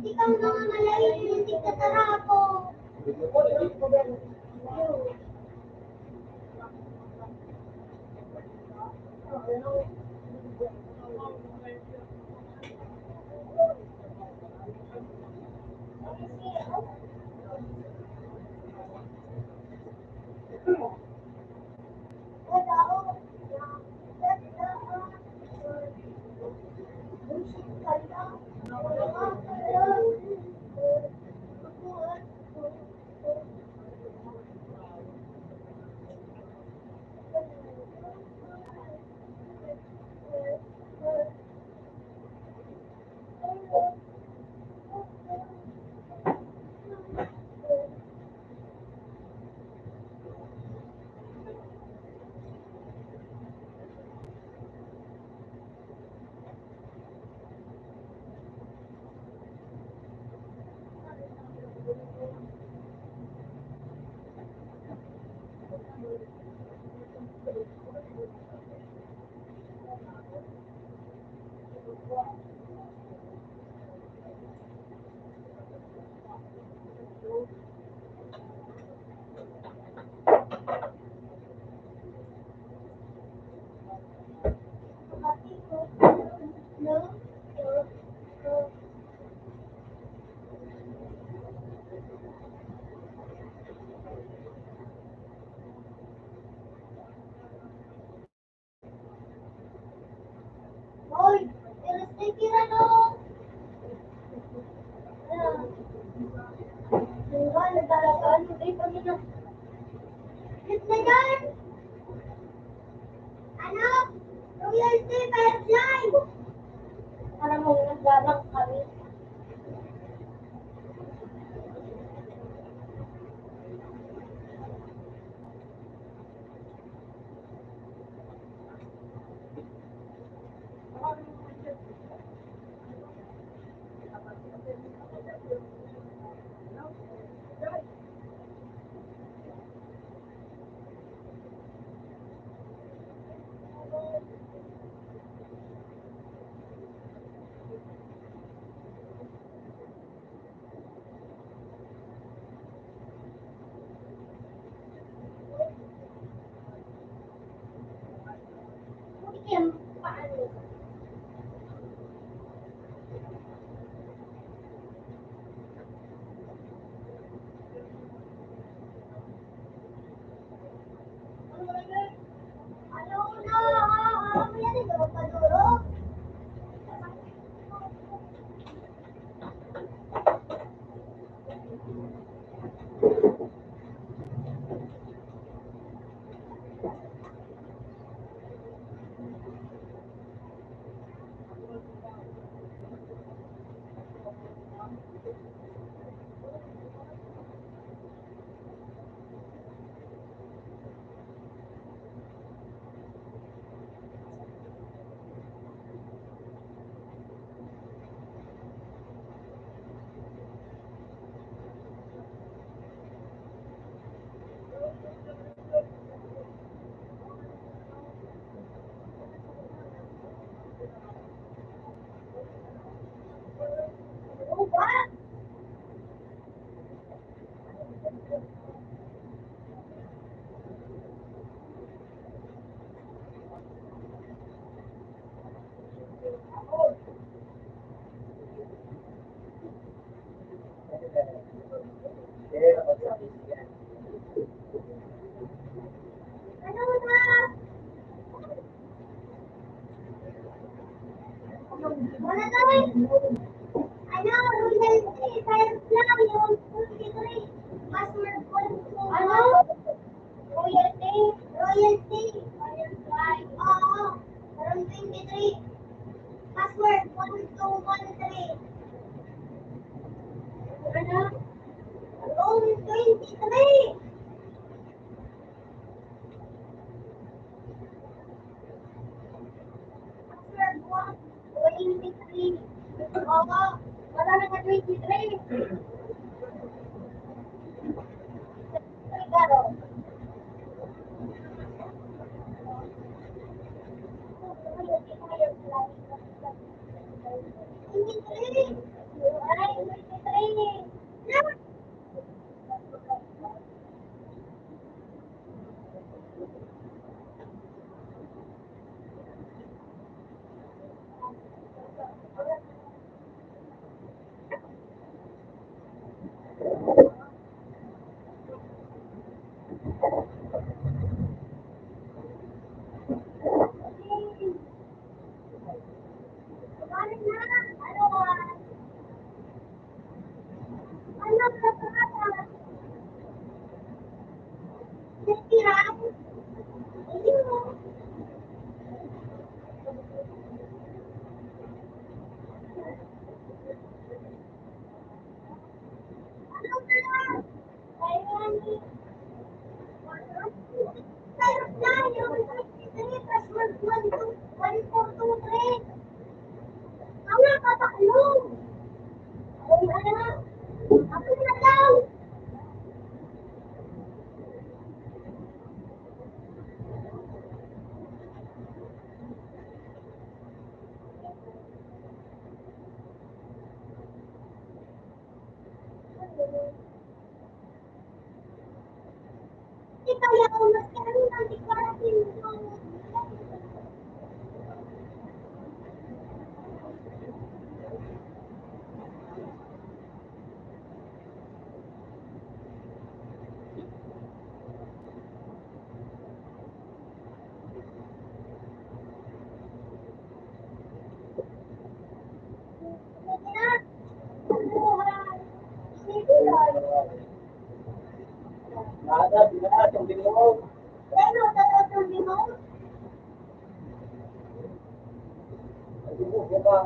Ikaw na nga malayo, hindi ka tarapo. Hoy, ilas na tira no. Diba, nagdalagaan mo kayo kami na. Ilas na yan. Ano? Royalty, firefly. Parang mo nagdarang kami. Yan, paano? Ano na? Ano yan? Ikaw paduro? Oh, what? Ano na? Wala na rin. Ano, royalty, firefly, yung 43. Wala na nga 23. Nada, bila, tubig mo. Tubig mo ba?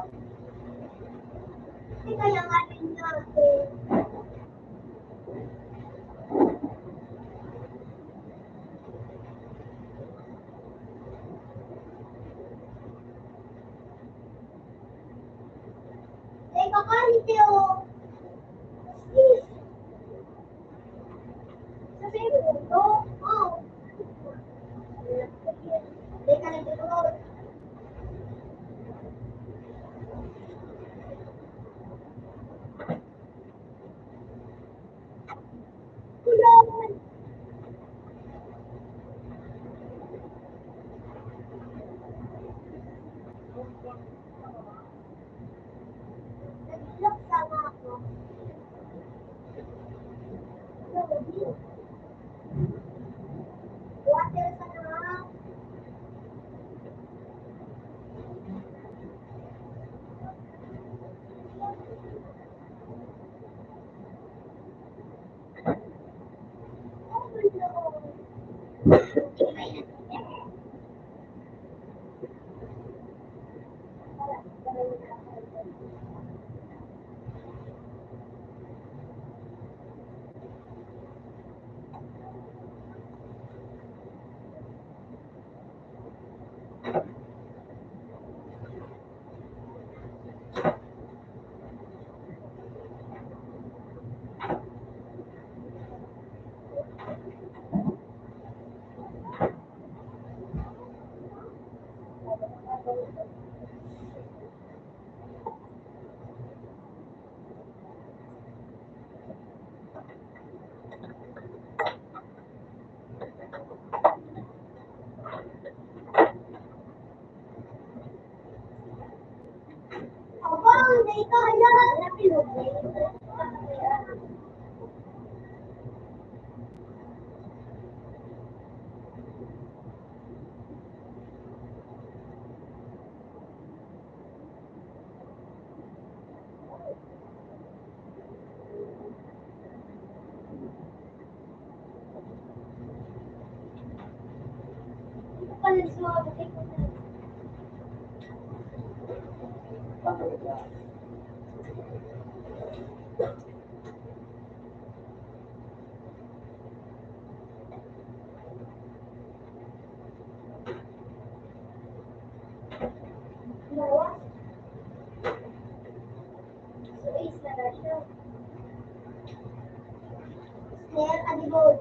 Sir, Adibod.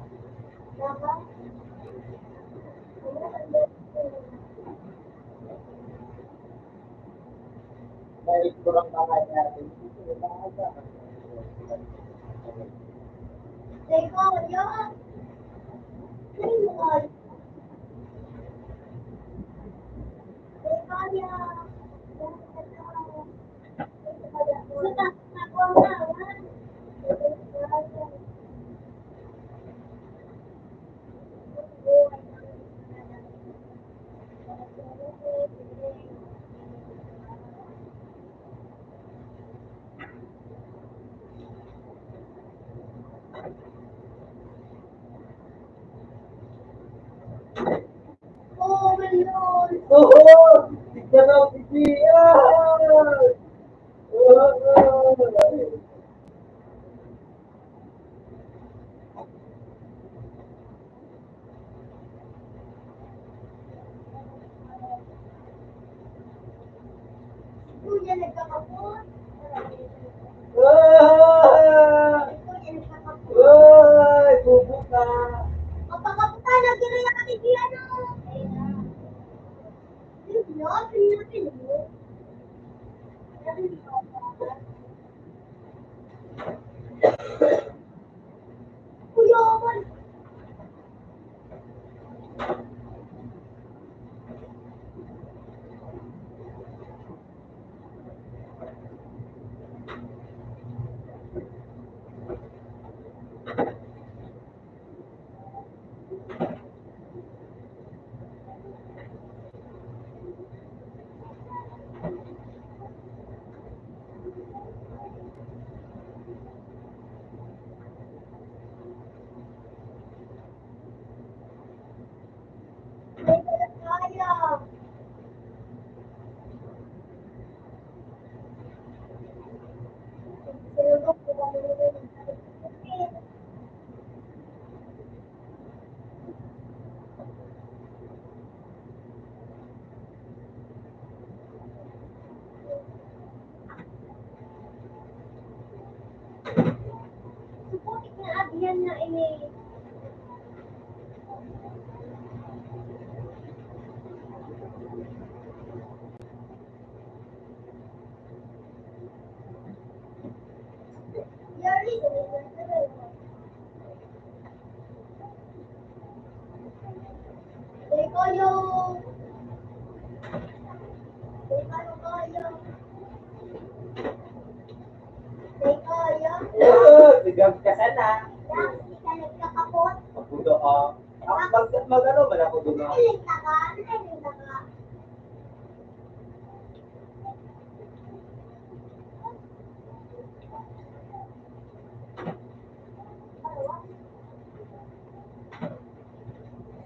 Dapat? Dahil kurang tangan natin. Teko, yun. Ayun. Teko, yun. Suta, nakuha mo na, wan. Oh, melon. Oo! Tignan na si Gian! Oo! Kuya, nagkakapot. Ah! Kuya, nagkakapot. Ay! Bubo ka! Mapakaputa, nagkira na kami di ano. Pinyo. Kuya, man. Kaya. Sinugok ko kami rin. Suputik na agyan na ini. Yari, Teko yung. Teko yung. Teko yung. Bigyan ka sana. Yang, isa nagkakapot. Mapudo ka. Mag-ano ba na ako doon? Nailig na ka. Nailig na ka.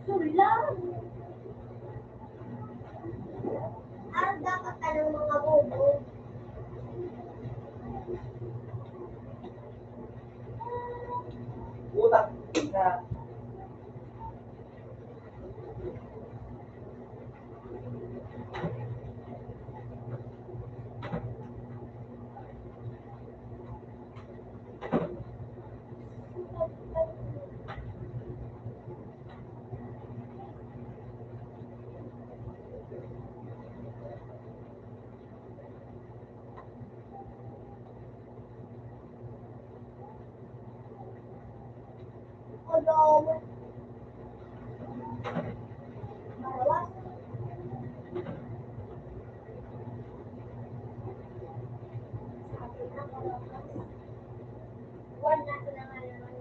Sulam. Ang dapat ka ng mga bobo. Utak na. Kolom. Marawas. Wala ko na nga naman.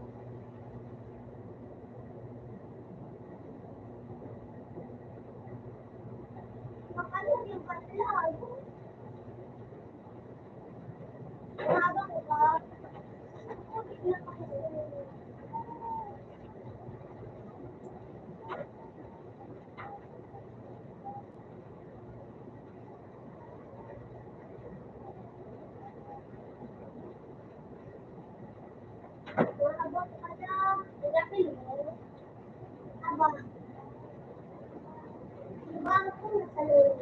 Makalog yung patlag. Mahaba ko ba? Mahaba ko ka na. Nagapil mo. Aba. Diba ako nasa loob?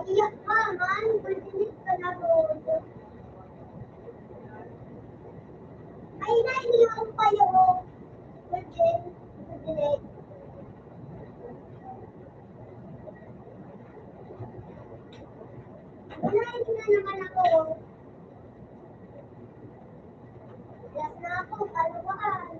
Iyak ka man, pagdinig ka na doon. Ay, nainiwan pa yung pagdinig. Kunain na naman ako. Yes na ako, kalawaan.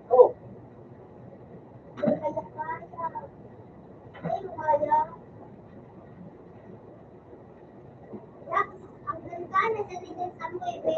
Oh, Ang ganda na sa linis ang baby.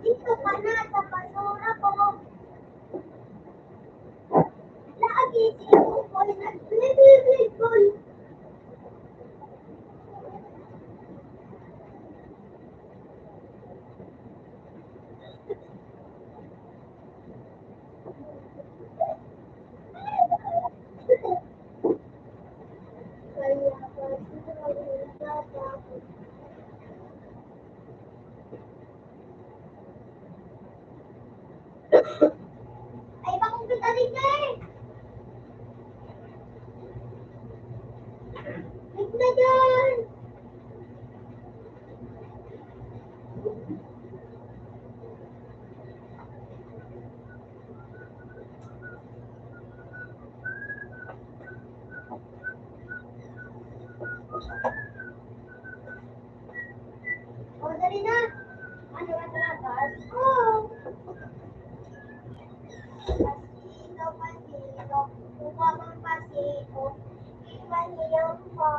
Dito ka na sa basura ko. Lagi dito ko nag-blibblibble. Ay, bakong kita dito eh. Wait na dyan. O, dali na. Ano ba talagas? Oo. Pasito, pasito. Upamang pasito. Imaniyang pa.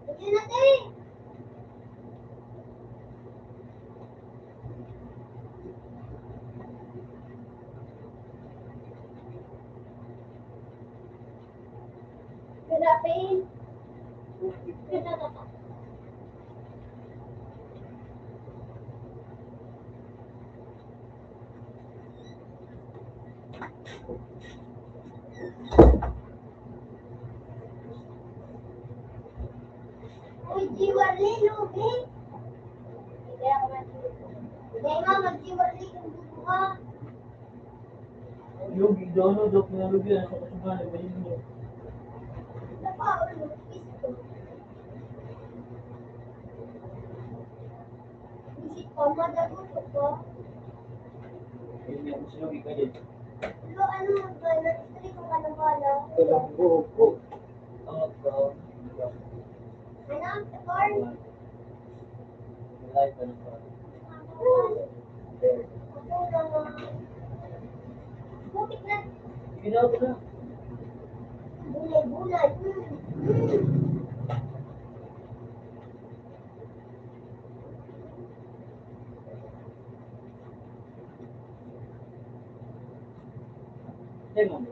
Hindi natin. Pinapin. Pinapin. Uy, jiwali, lubi. Hindi ako mag-jiwali. Hindi nga, mag-jiwali yung buka. Yung dono do pinalog yan sa kasugan ba yun mo. Napaulo, isto. Isip ko, madagusto ko. Yun yung sinugi ka din. Pero ano ba, nag-stream ko ka na bala. Walang buhok ko. Ang brown. Ano? Corn? Light ano pa. Ako naman. Butik na. Ginawa ko na. Bulay-bulay. Lemon.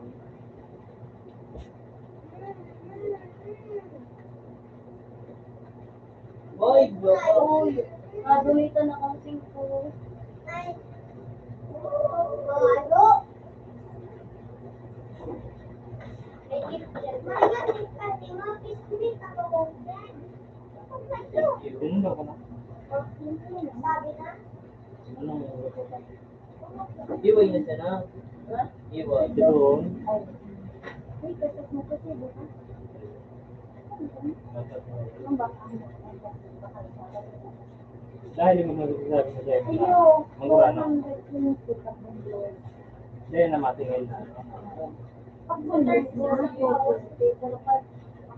Boy, Uy, nadulitan na kang singko. Ay. Ano? Yun ba ko na? Sabi na? Anong Iway na siya na. Ha? Iway. doon? Ay. Uy, kasas mo kasi, di ba? Ang baka Dahil mo nagsasabi mo siya. Ayo, Mangurano. 400 yung sikat ng Lord. Dahil na matingay na. Pag 100 na, 450. Pero pag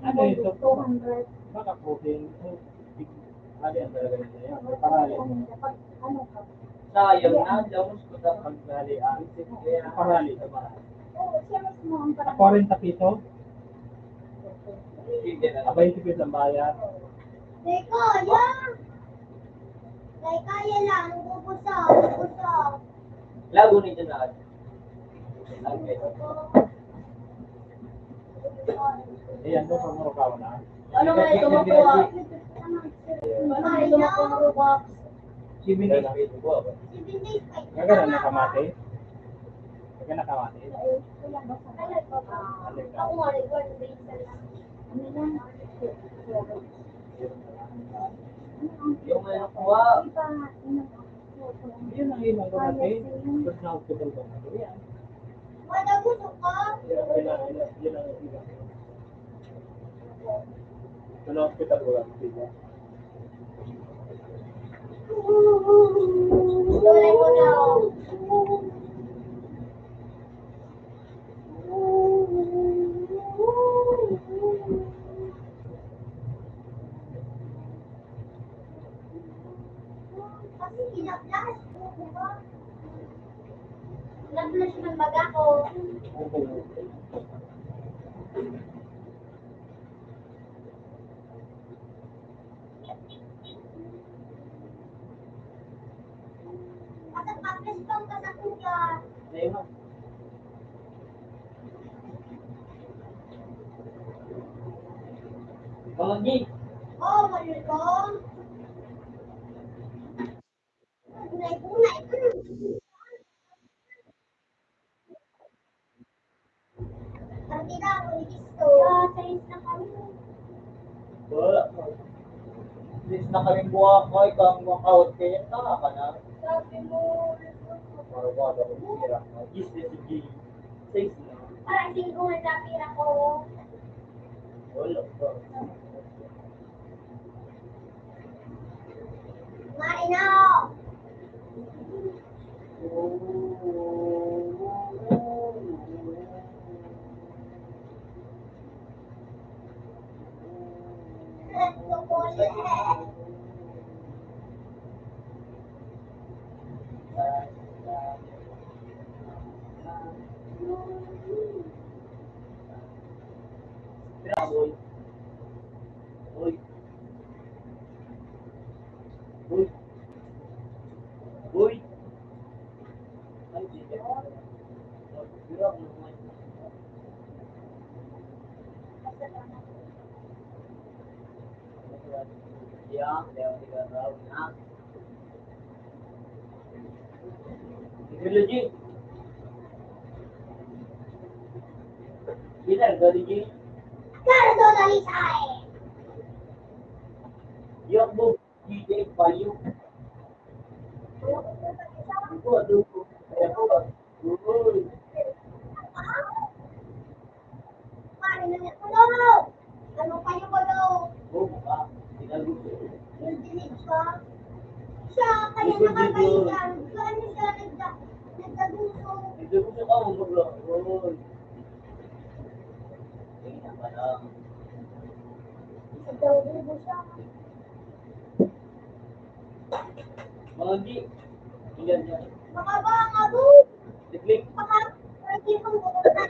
Ano ito? 200. Baka protein. Ali ang talaga nila yan. Parali. Pag ano ka? Sayang na. Lamos ko sa Paghali ang parali sa bahay. Oo, siya mismo ang parang. 40 piso. Sige na. 20 piso ang bayad. Teka, yan! Kaya lang, bubusa. Lago nito na. Okay. Ayan, doon sa Morocco na. Ano nga ito makuha? Ano nga ito makuha? 7 days pwede po. Gagana na kamate. Gagana kamate. Ako nga, record Ano lang? Yung may nakuha. Yun ang ilang ko natin. First na hospital ko na. Yan. Madagusto ka? Yun ang ilang. Sa hospital ko lang. Tulay mo na. Kasi kinablas. Nablas ng baga ko. At ang paplas pang kasakuyan. Ayun. Mga gig. Oh, malulong. Gunay-gunay. Ang tira ko ni Kisto. Size na kami. Wala. Please na kaming buha ko. Ikaw ang walkout kayo. Tama ka na. Sabi mo, Para wala ko sira. Gis na si Gig. Safe na. parang singko nga napira ko. Wala pa. Marino! Tukuli. Tira, boy. Boy. Boy. Boy. Ay, sige. Tira mo naman. Yeah, tiga tahun na. Ideologi. Benar, ideologi. Karo do dalisay! Yok bu, DJ Bayu. Itu aduh, saya tuh, Ito ko siya ako mag-roll. Tingnan pa lang. Isang daw libo siya. Mga di. Tingnan niya. Makaba ang abo. Tiklik. Baka, pwede kong bumunta.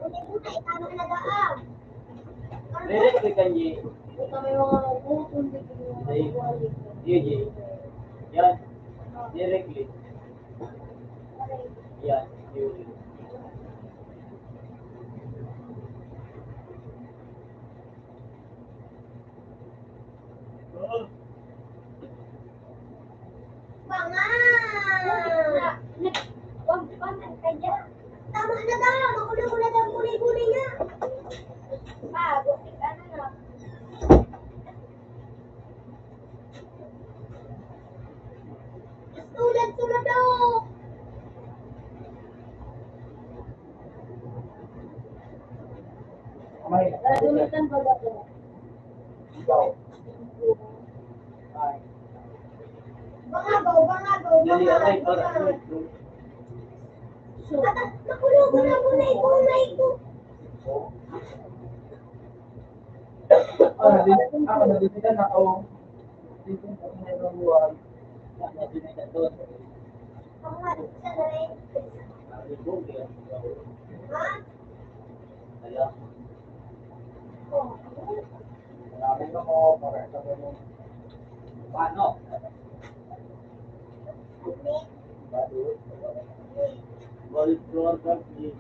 Uli-una, itama na daan. Re-click ka niya. Ito may mga butong dito yung mga buwali. Iya. Yan. Directly. Yan. Yun. Mga! Huwag pa na kaya. Tama na daw, makulo na daw gulay-gulay na. Butik ano na. Tulad daw. May, Gumitan ba ba ito? ikaw. Ay. Bangagaw. Dali aray para. Makulo na gulay-gulay ko. Ako nabisitan ako. Dito sa mayroong buwan. Ang nga, isa na rin. Ha? Oh. Marami na ako, para sa ganun. Paano? Badut. Balik floor ka. Ito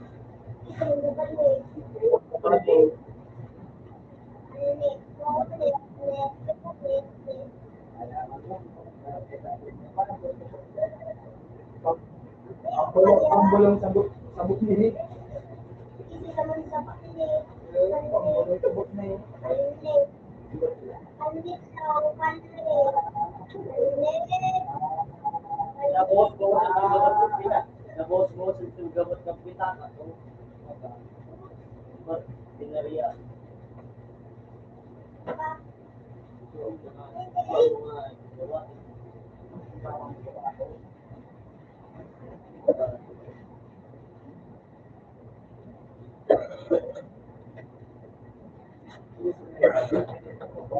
yung gabalik. Badut. Ang bulong sabot nili. Hindi naman sa pakinig. Ang bulong sabot na yun. Pakinig. Pakinig sa pakinig. Pakinig. Tapos mo sa gamot ng pina. Tapos mo sa gamot ng pina. Tinariya.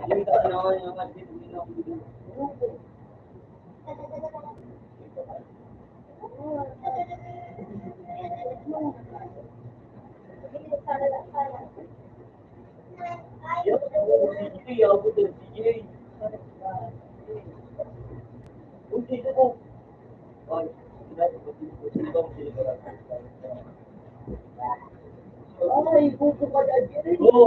Hindi ka ano yung sige, ako din. Sige. Hindi ko. Ay, ay, buko ka dyan. Oo.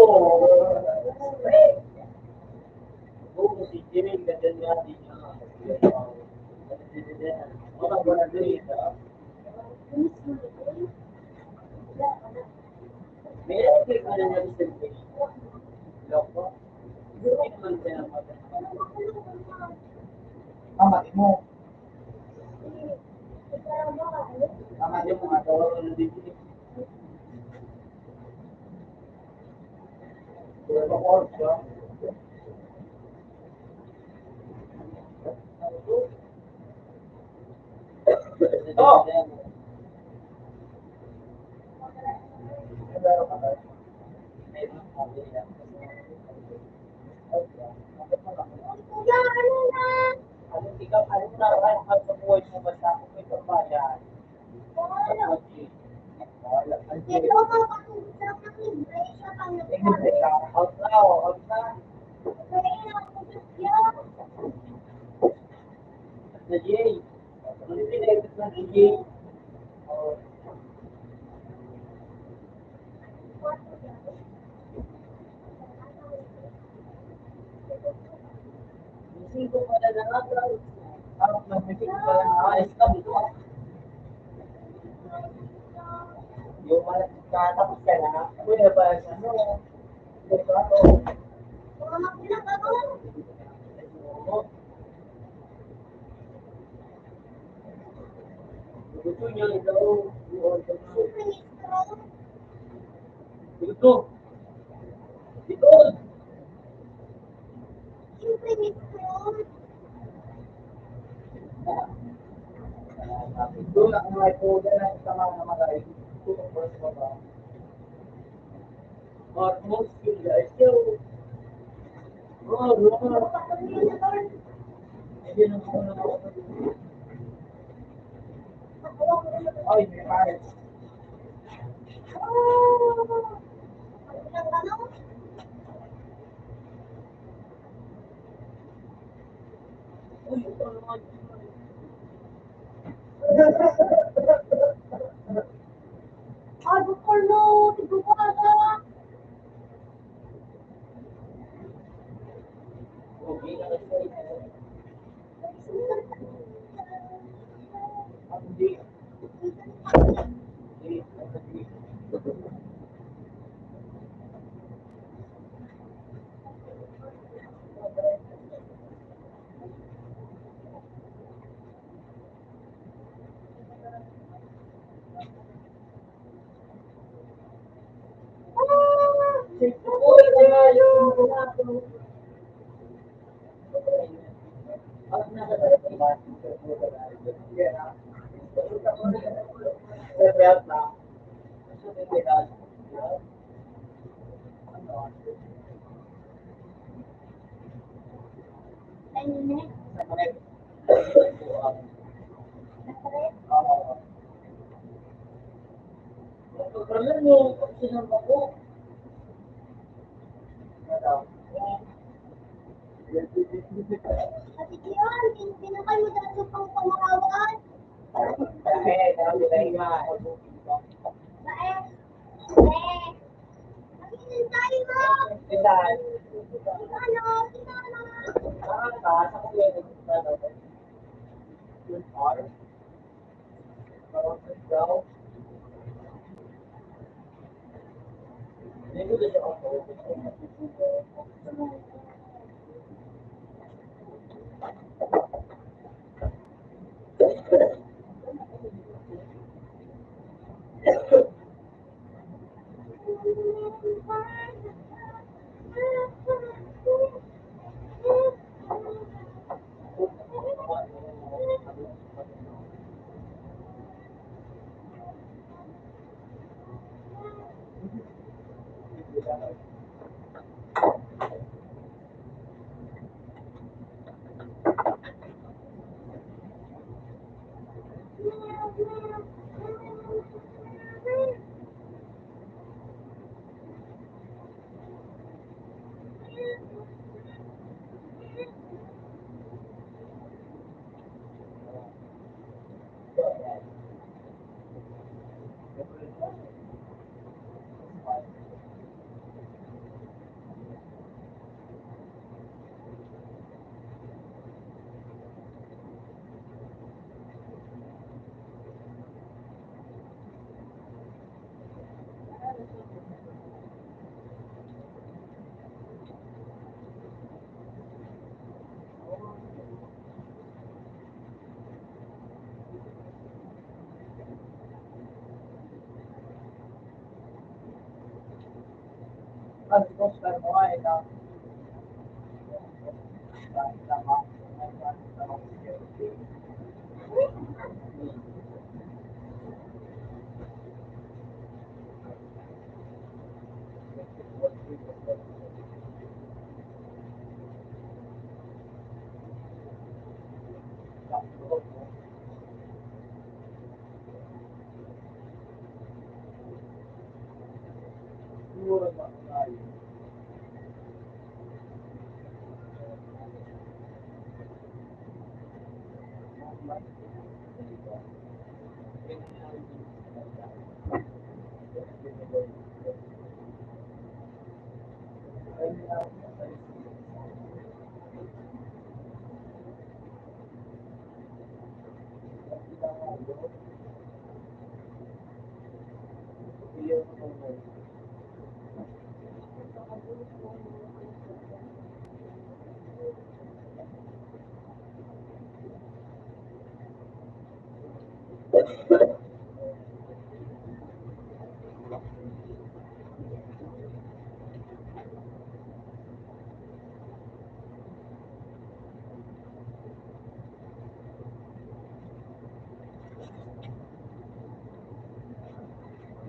Buko si Jirin, ganyan nga din niya. Wala ba na din? Meron kayo ka na nag-selfie. Loko. Hindi naman kaya Tama mo. Tama yung mga tawag na din. Pero ako siya. Oh! Pero ka ba? Ano ikaw, ano na ang sa buhay mo ba sa ako ito ba yan? Out now, out na. Sa Jay. Ano pinagkat na si Jay? Singko pala na nga. Harap ng meeting pa lang Ayos ka mo. yung katapos ka na, pwede ba ano? Pwede ba ako? Gusto niya ikaw. Gusto. Ito. Doon ako may po dyan ang sama na matay. Tutong first mo ba? But most people are still hindi naman ako nakakapag- Ay, may pares. Uy, ito naman. Ay, bukol no, tigo ko ata. Okay, nakasay. Hindi. Hindi. Uy, tumayo. At nakasay pa ba? Separate na. Separate. Ayun Separate. Pagkakarlan mo, sinamba ko. Ate Kian, hindi na kayo dati pang pangarawan. Dahil, dahil nga. Bae. Aminin tayo mo. Dahil, Ano? Ano? taas ako yun. Yun, R. Parang daw. Hindi ko din ako. Ano ko sa mo ay na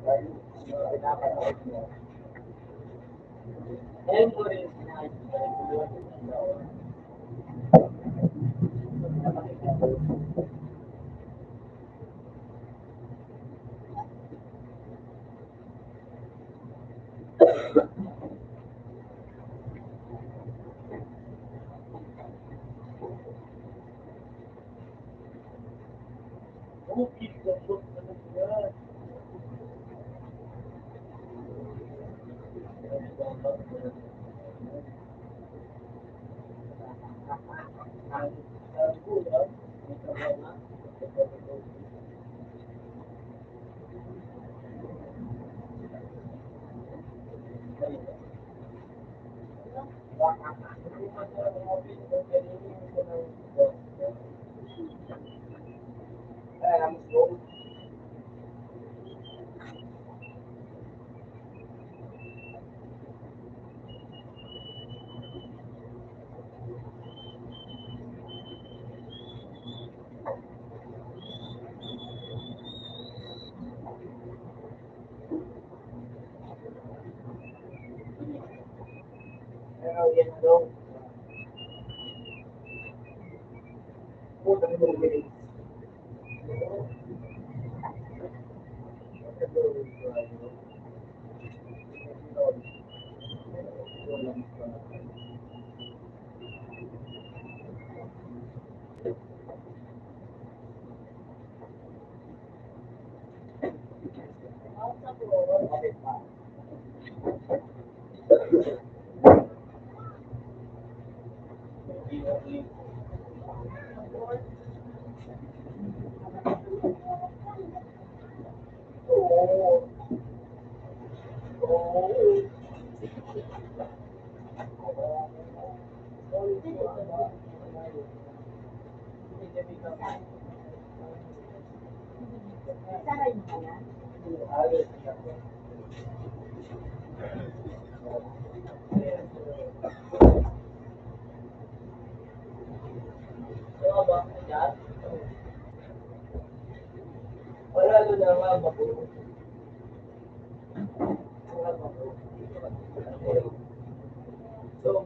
pinapanood mo. And mo rin Cookies, gambot na yan. Pero yan daw. Puta mo rin. Saray mo ka na? Wala doon na nga ba? So,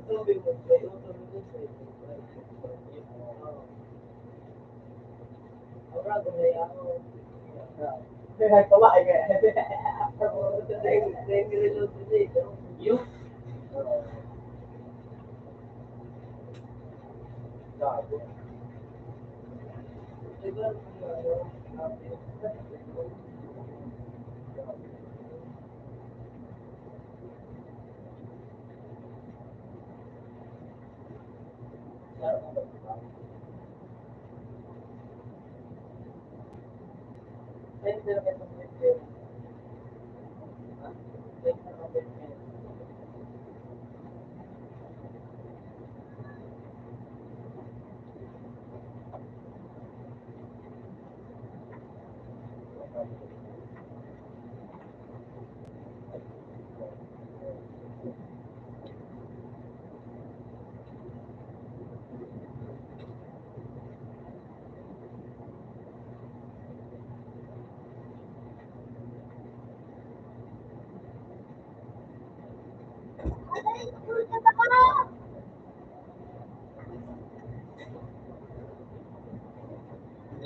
kasi ito mo ahora como ya no toma que yo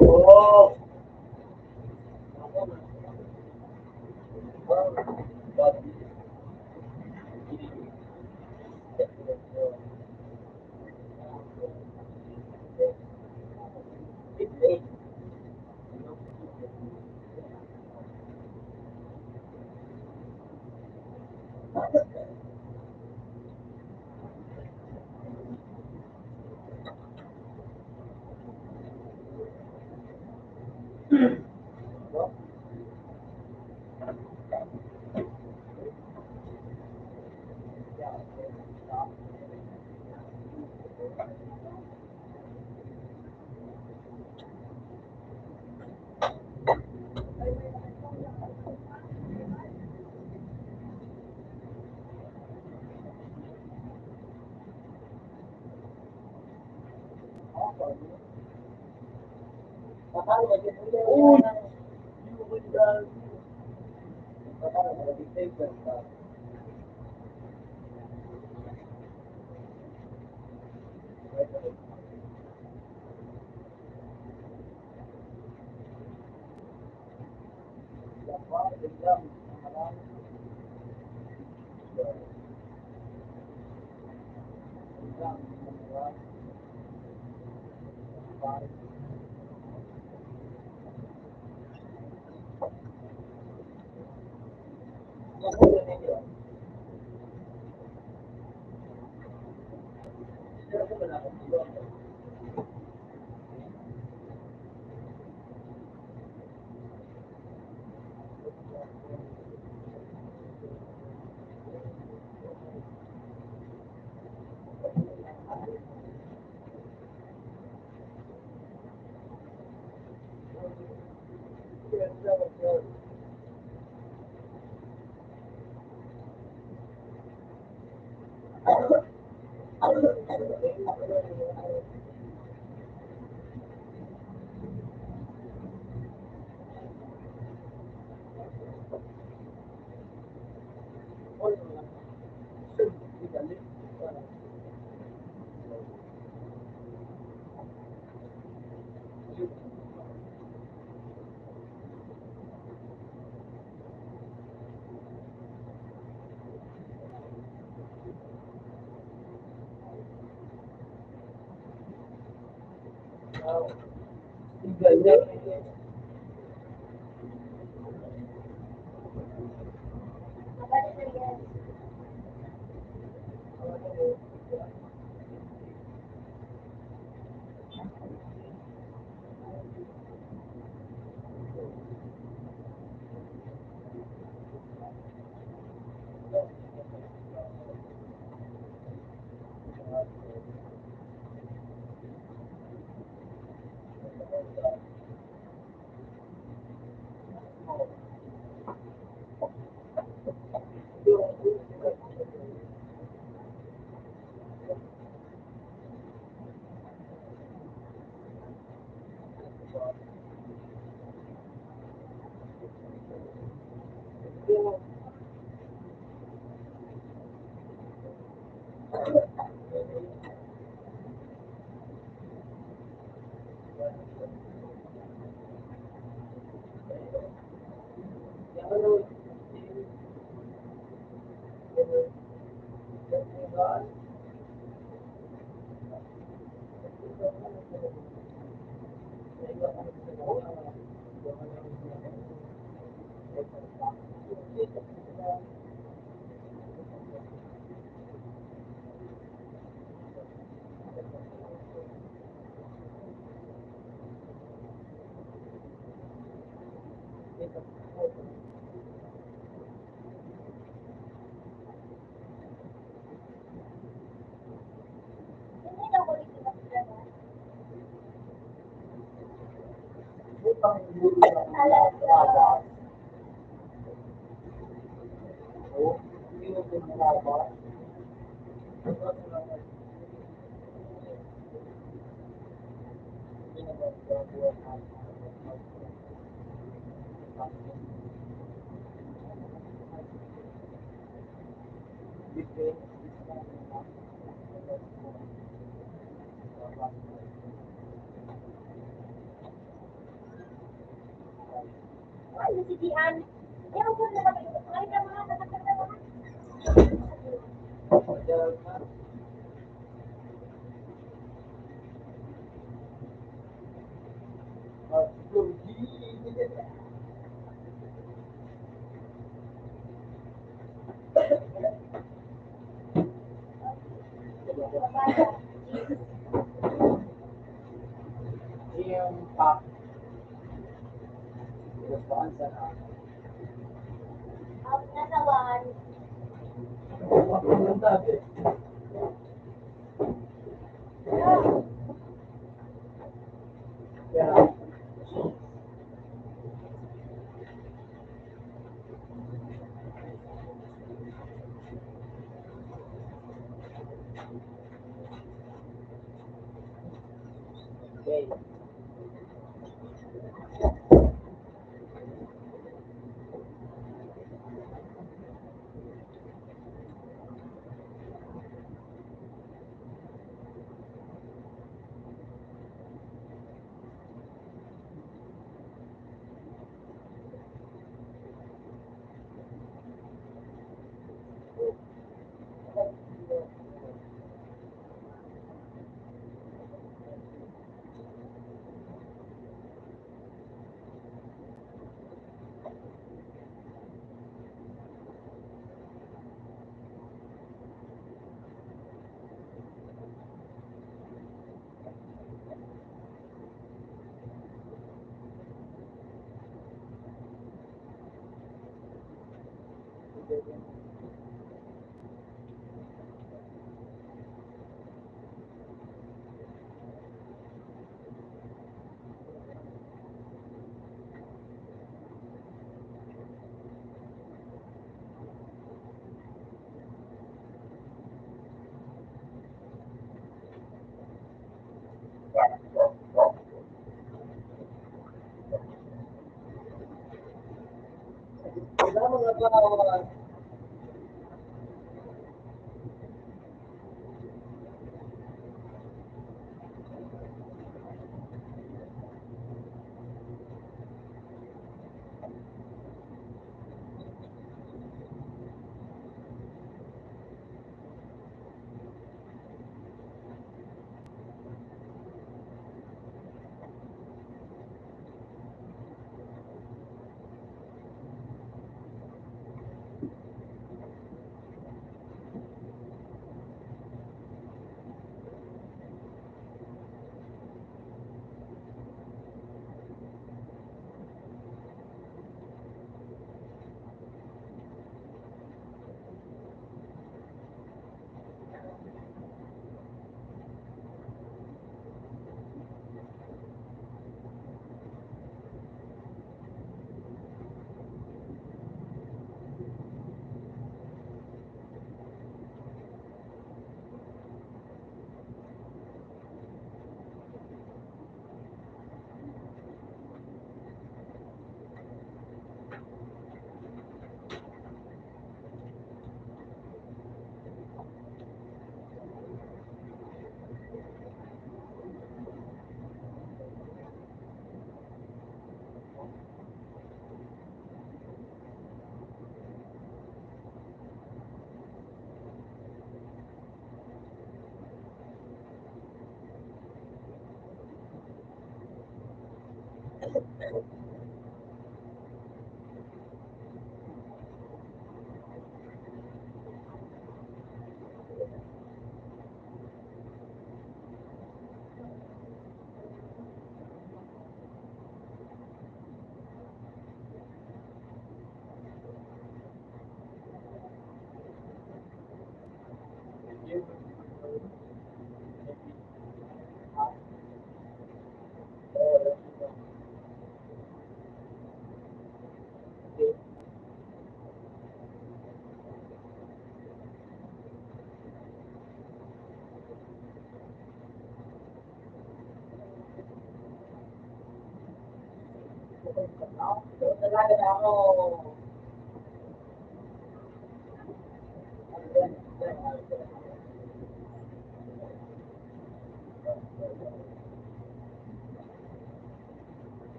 oh Uy! Yung ko yung Mabalik na yan. Hindi na ulit yung magdala. Talaga. Ay, nasitian. Ewan ko na naman. Ay, na mga nakakita na. Babaya. Yung pack, gustuhan sa na. Ang natawan. Ang sabi. Kaya, okay. Wala mga bawal. Talaga na ako.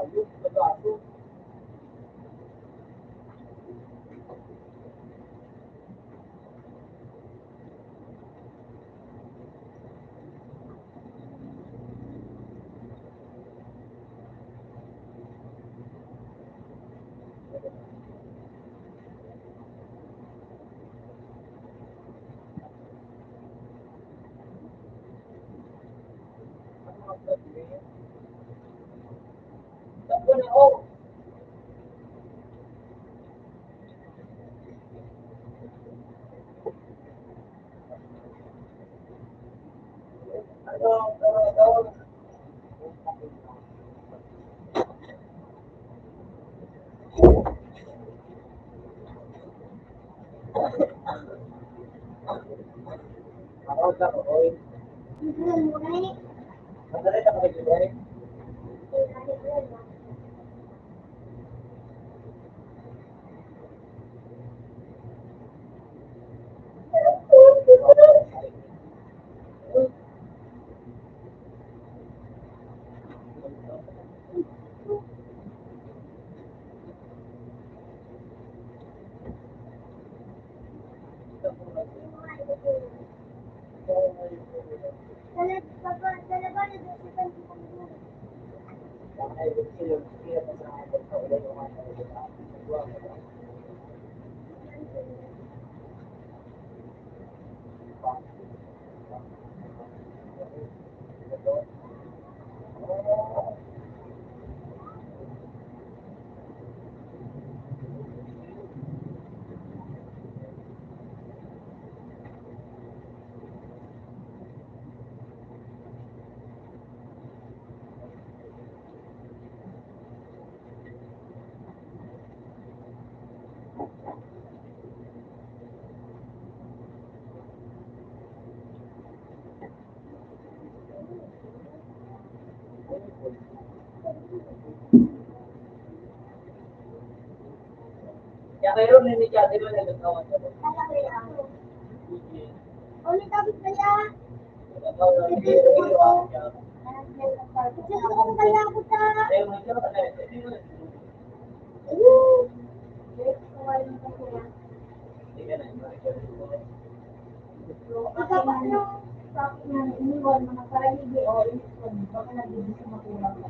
Ayos, tagaso. Takbo na ako. Ano? Ako sa oy. Hindi mo na eh. Madali na kapag-ibig. Talaga na doon sa Kaya kayo rin ni Chate mo nagkakawan ko. Ulit tapos kaya. Nagkakawan ko ni Chate. Gusto ko kaya ako sa... Ayaw mo siya, kaya hindi mo hindi ka na. Ikaw pa ano? Sabi nga, iniwan mga paraligi o inikon. Baka nagiging sa makulang ka.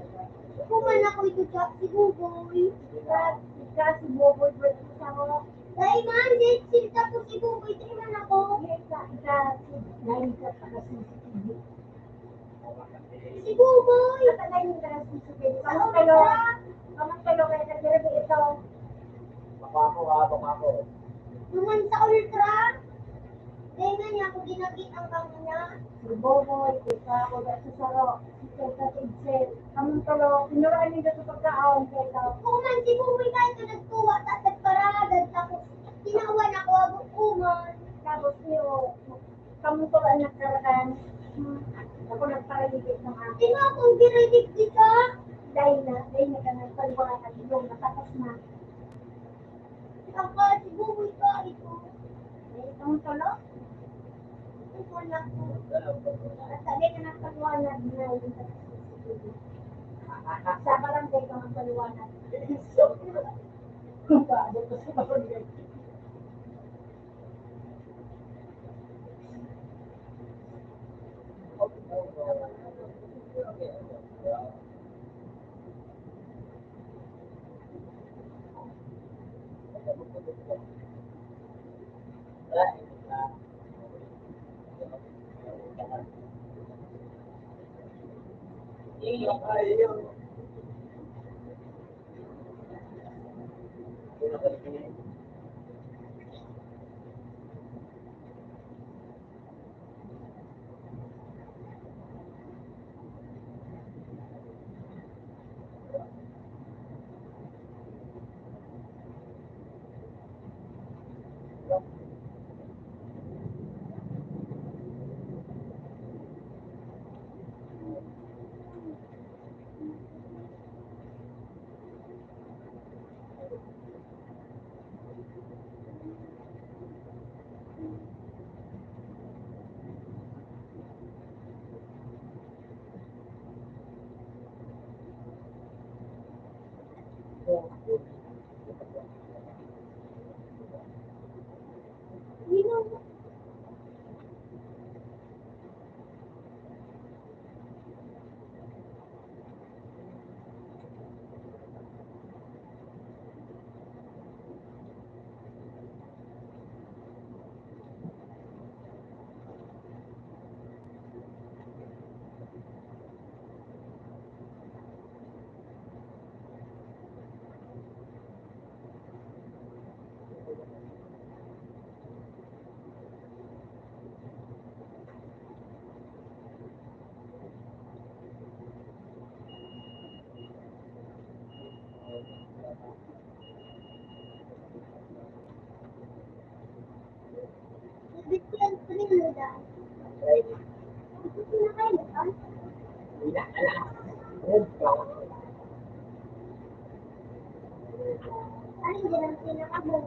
Kuman ako ito si Buboy. Si Buboy, pwede sa ako. Dahil man, silta ko si Buboy. Tingnan ako. Dahil ka sa CCTV. Si Buboy! Patalayin ka ng CCTV. Kamantalo kaya nagdarabi ito. Baka ako. Naman sa ultra. Dahil nga niya ako ginagitang kamo niya. Si Boboy, isa ako sa Saro. Si Teta Tidsel. Kamantalo, pinuraan niyo sa pagkaon kaya ito. Kuman, si Buboy kahit na nagtuwa, tatagparagad. Tapos, tinawan ako abot kuman. Tapos niyo, kamantalo ang nagkaraan. Ako nagparaligid ng akin. Sino akong giralig dito? Dahil na ka nagpaliwanag yung natakas na. Ako, si Buboy ka ito. Itong tulo? Ito lang po. At sabi ka nagpaliwanag na yung sa barangay ka magpaliwanag. Iyo kayo. Different rin mo dahil. Pinakain ba? Ano din ang pinakabuo?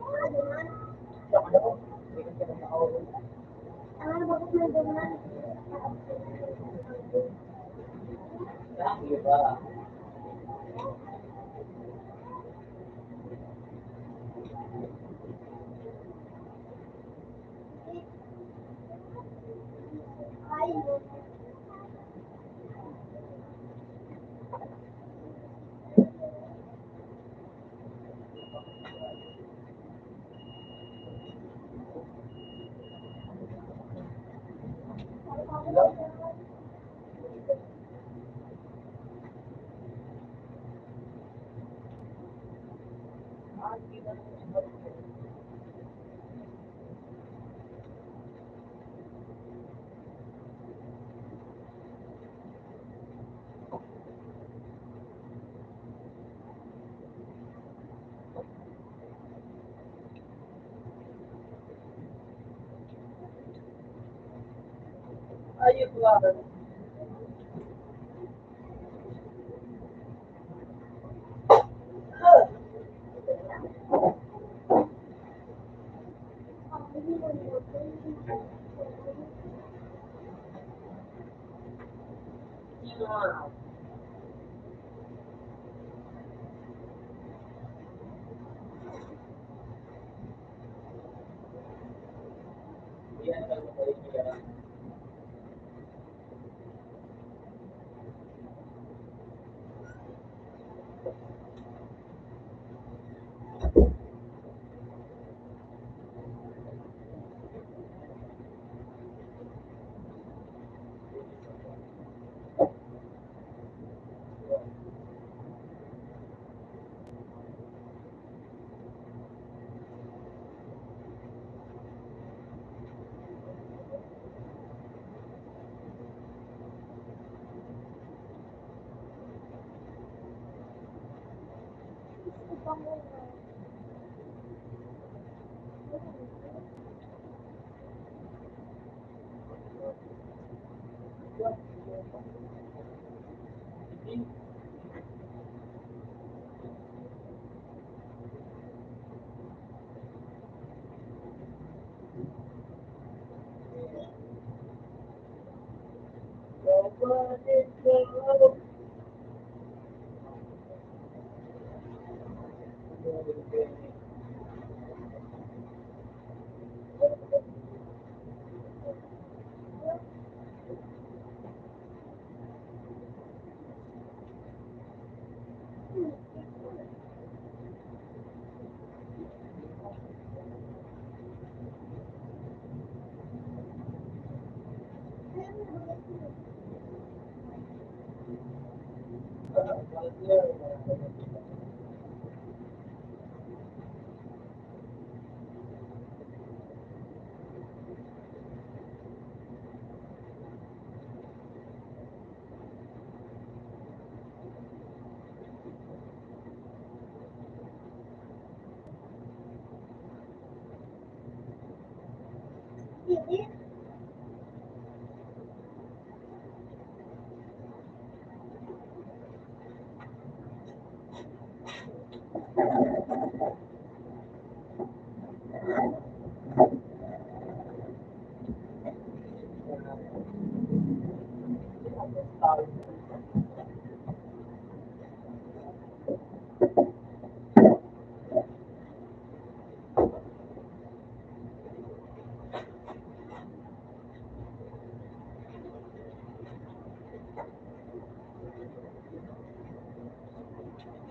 Ano man? Ang bakit mo duman? Ayun. Ayun ba?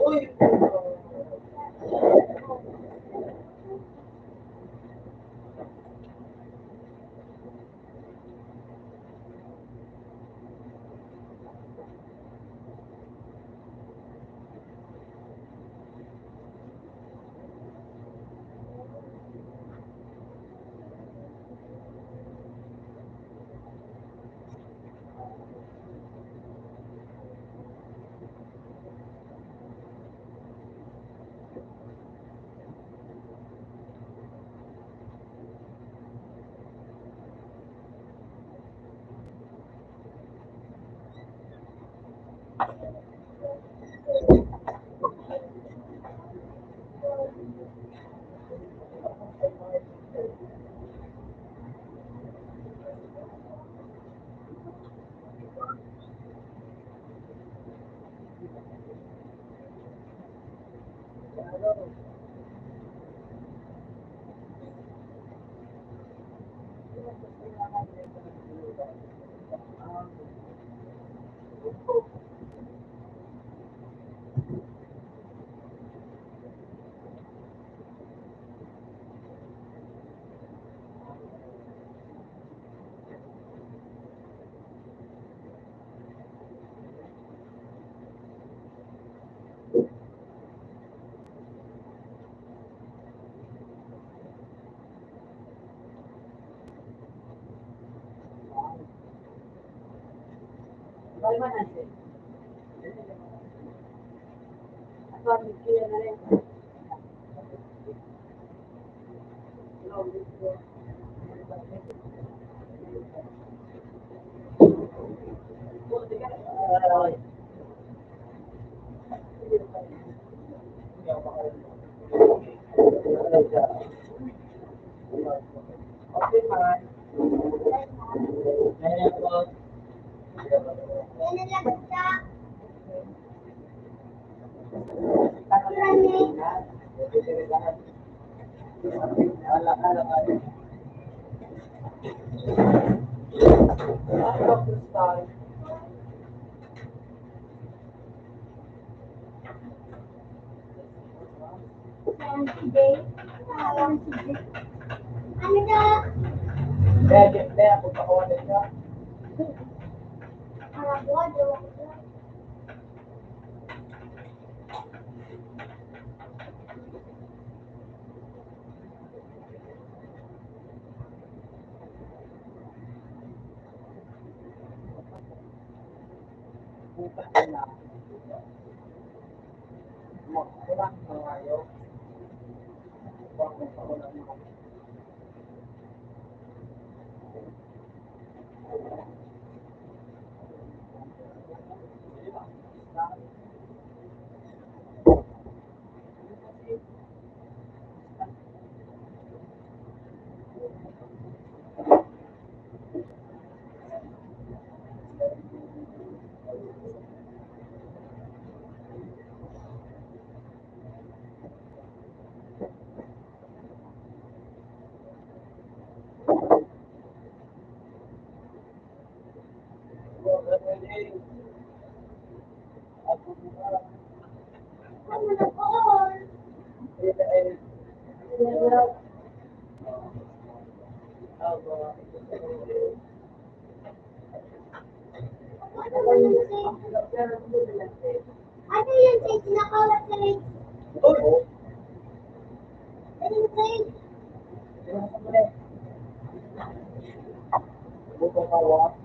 Uy! Balik mo natin. Ako, kilo na rin. Okay, man. Ayan po. Ano na? Kaya kung pakawalan niya, Parang buwan, ewan ko na. bukas na wala kang ayaw. Wala kang Ano na po? Ano yun, Tay? Sinakalat na rin. Oo. Ano yun, Tay? Bukong kawa.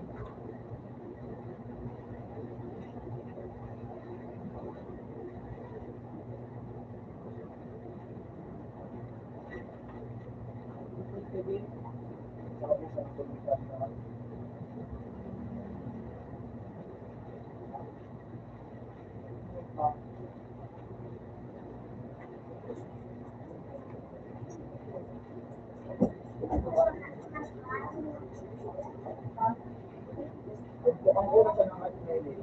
Bukong oras na naman ngayon.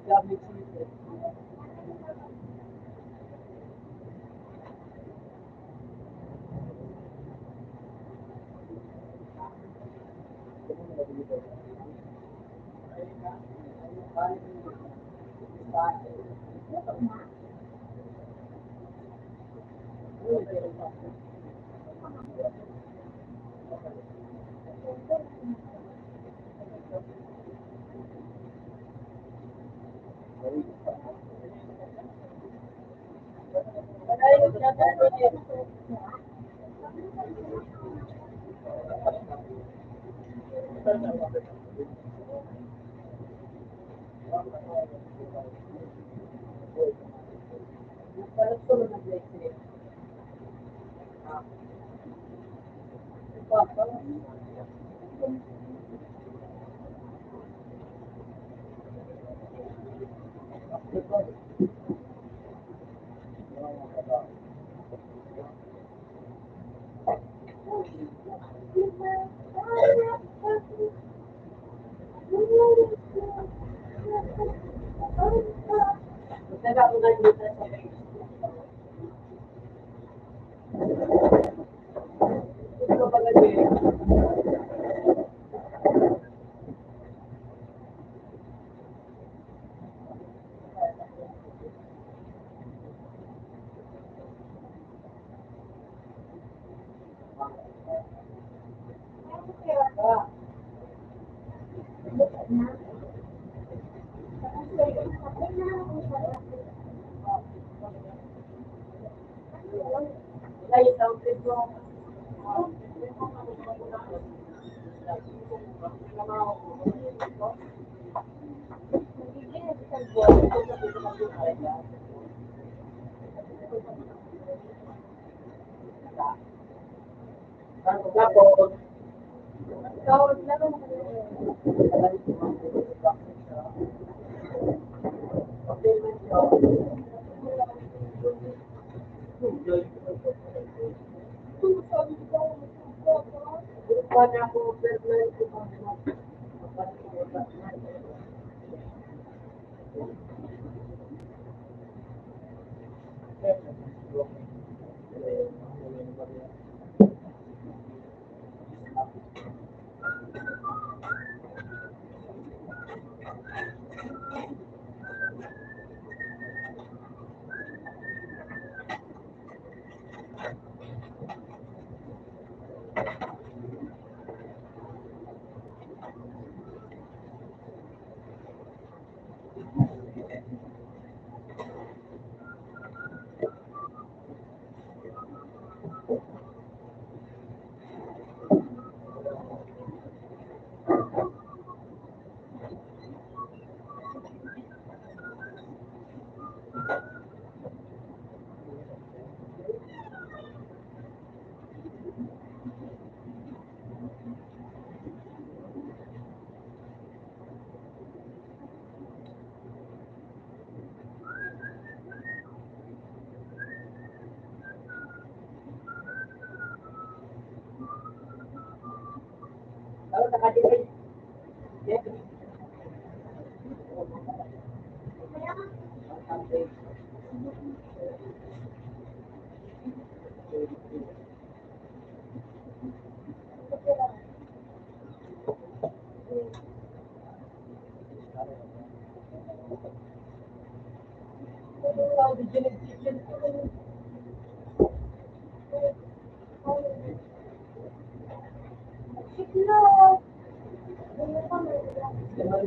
Tapos,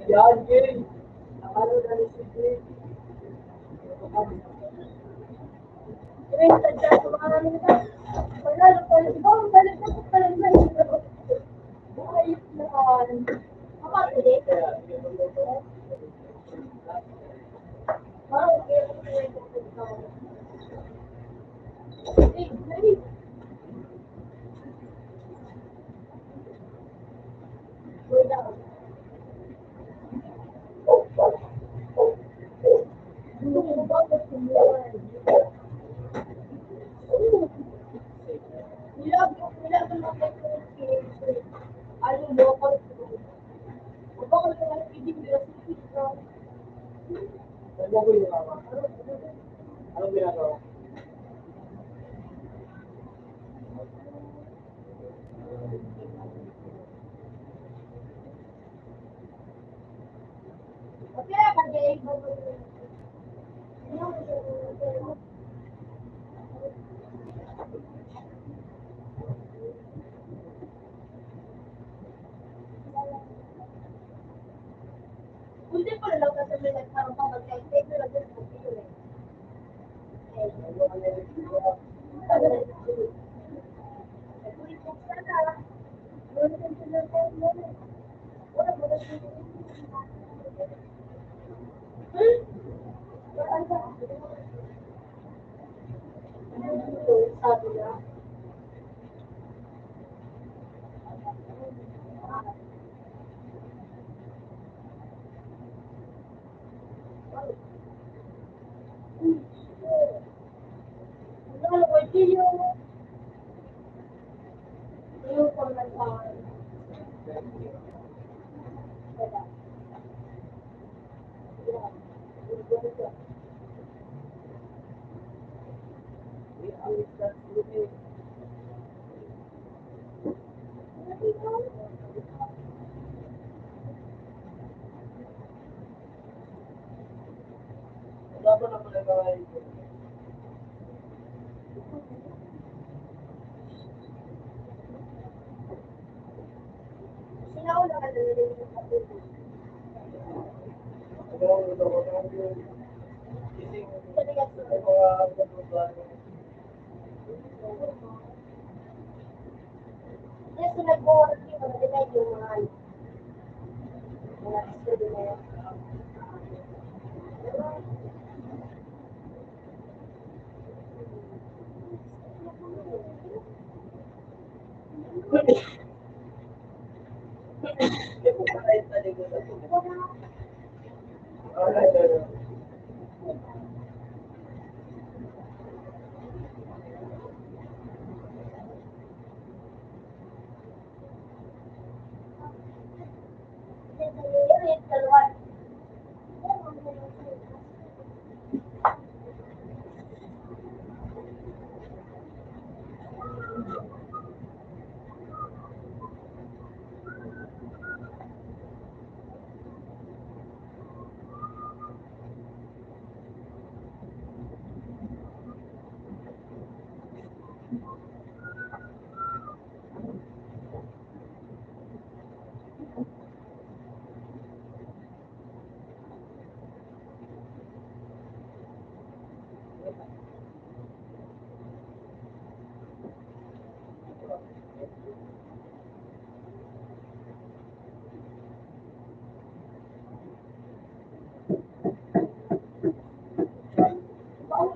Yan, Jay. Nakalo na ni si Jay. Yung tadya sa mga namin ito. Wala, di ba? Ang galit na pala naman. Ayos na. Kapatid eh. Parang okay ako sa iyo. Eh, dali. Wala. Hindi ko ba ito simulan? Nilag ko mga ito. Ano mo ako? Ako ko lang ibig nila sa ito. Ano ko yung mama? Anong ginagawa? Okay, kagaya ko. Hindi ko lang kasi may nagkaroon pa mag-type na lang sa computer eh. Sabi niya. Ano ko yung paglantaran. Wala pa na pala gawain ko. Sinauna ka na rin yung computer. Yes, so nag-work yung mga yung mga study na yun.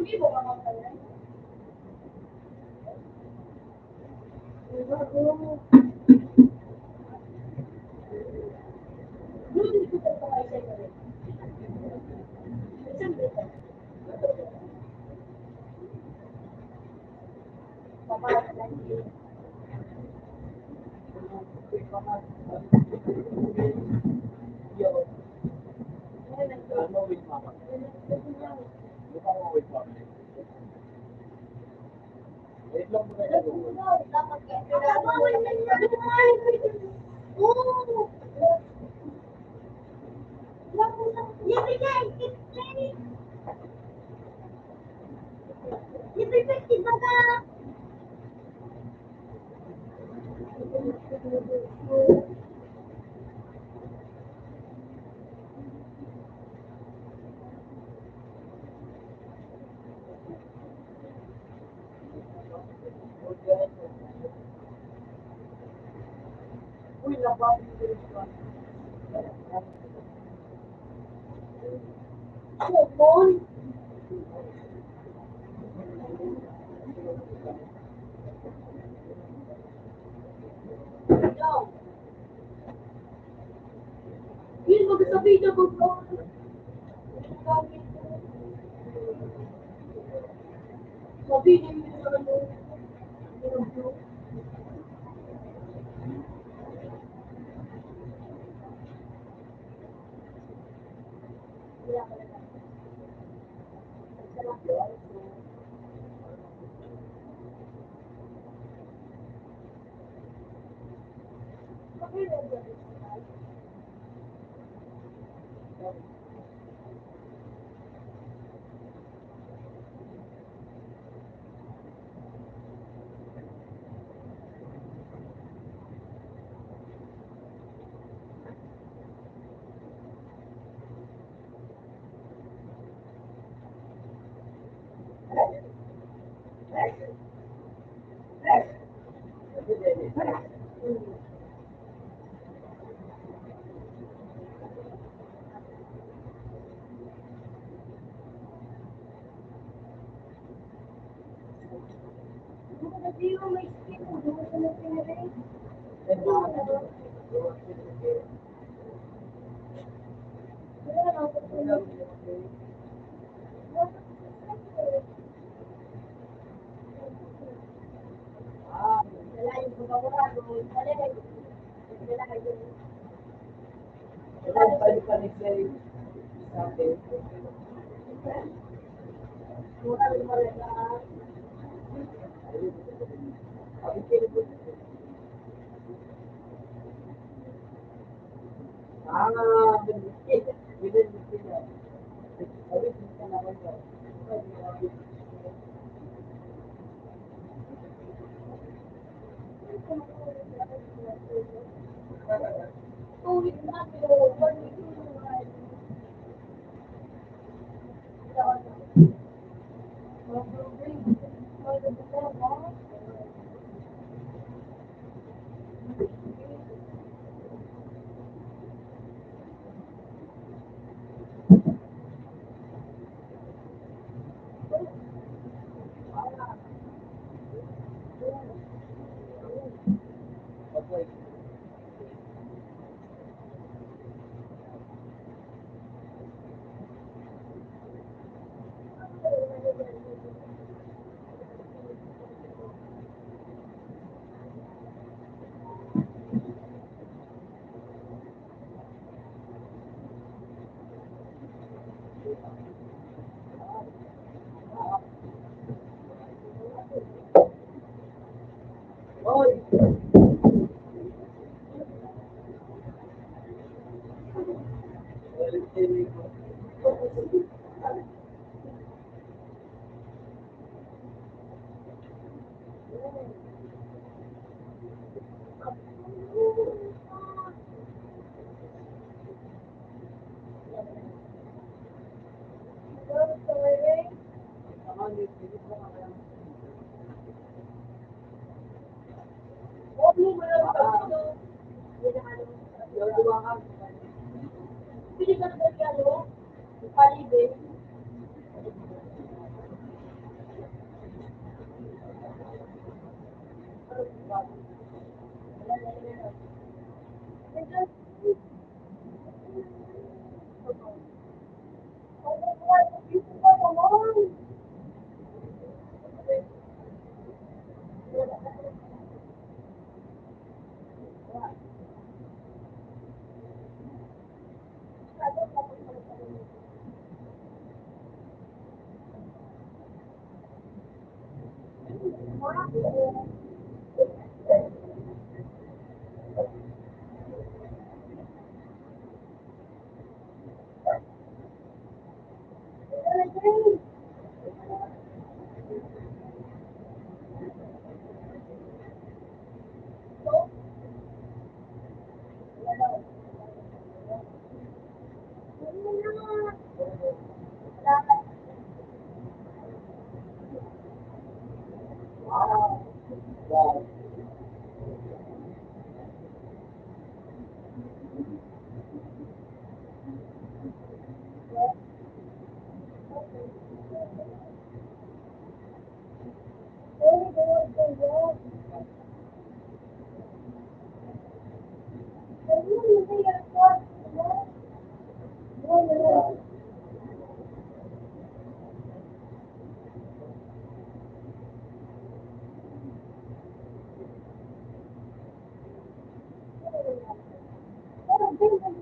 Hindi mo makakalan. Uy, labang yung direksyon. Coupon. Ikaw. Yun, magsasabi na po. Sabi niyo yung ano. Wala ka na. Sarap yun. Okay, Kasi yung may skin, hindi mo siya natinire. Wala na ako po na. Wala yung pagkakura, doon. Wala yung wala kayo. Ito, balik-balik sa atin. Mura rin mo rin na. Tuwid na pero one week na. Pili ka na regalo, palibig. Oh,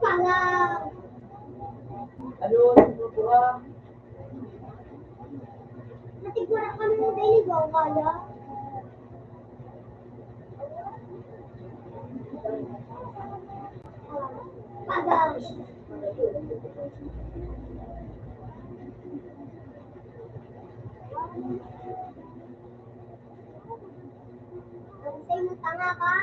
Parang, Ano, sinubuha? natigura kami ng daily go, kaya. Parang, ang say mo tanga ka.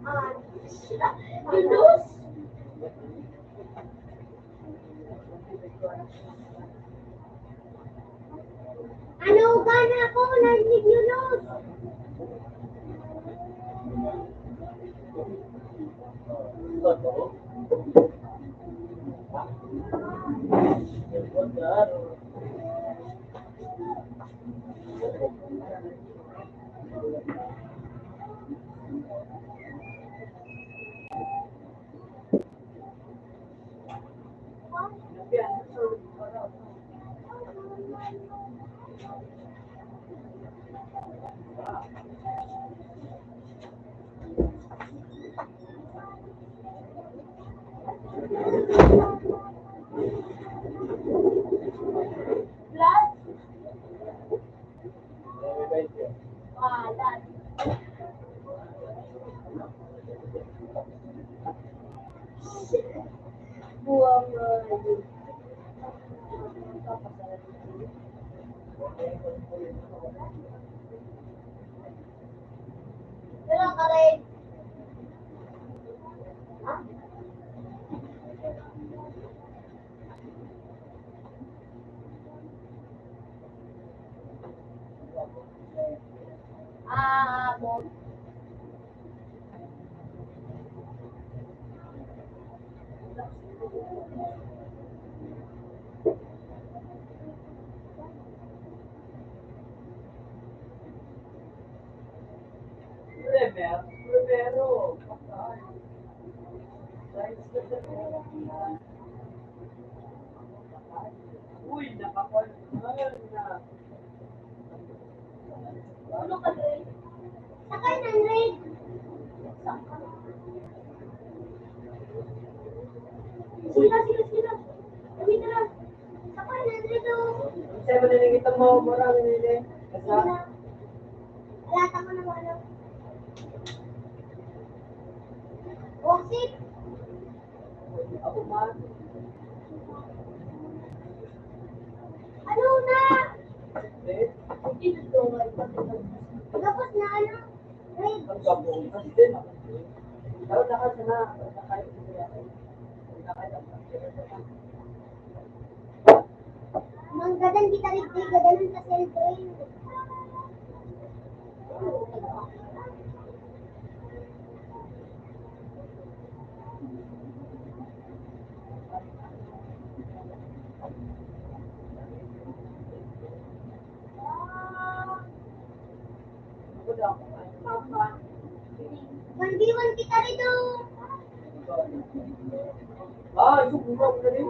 Ah, Yunus? Ano gana ako? Narinig Yunus? Blood? Walat. Buang Pero ka rin. Mo. Primero. Uy, nakapal na. Ano ka rin? Sakay ng raid. Sila. Kami na lang. Sakay ng raid o. Kasi mo nilingit mo, marami nila. Kasi, Alata ko naman ano. Worship. ako man. Ano na? Eh, Tapos na ano? Raid. ang gabong. Kasi, daw lahat na nakaya ko yan. Manggadan kita rin. Gadanon sa cellphone. Ako lang. 1v1 kita rito. Ah, yung buka ko na rin.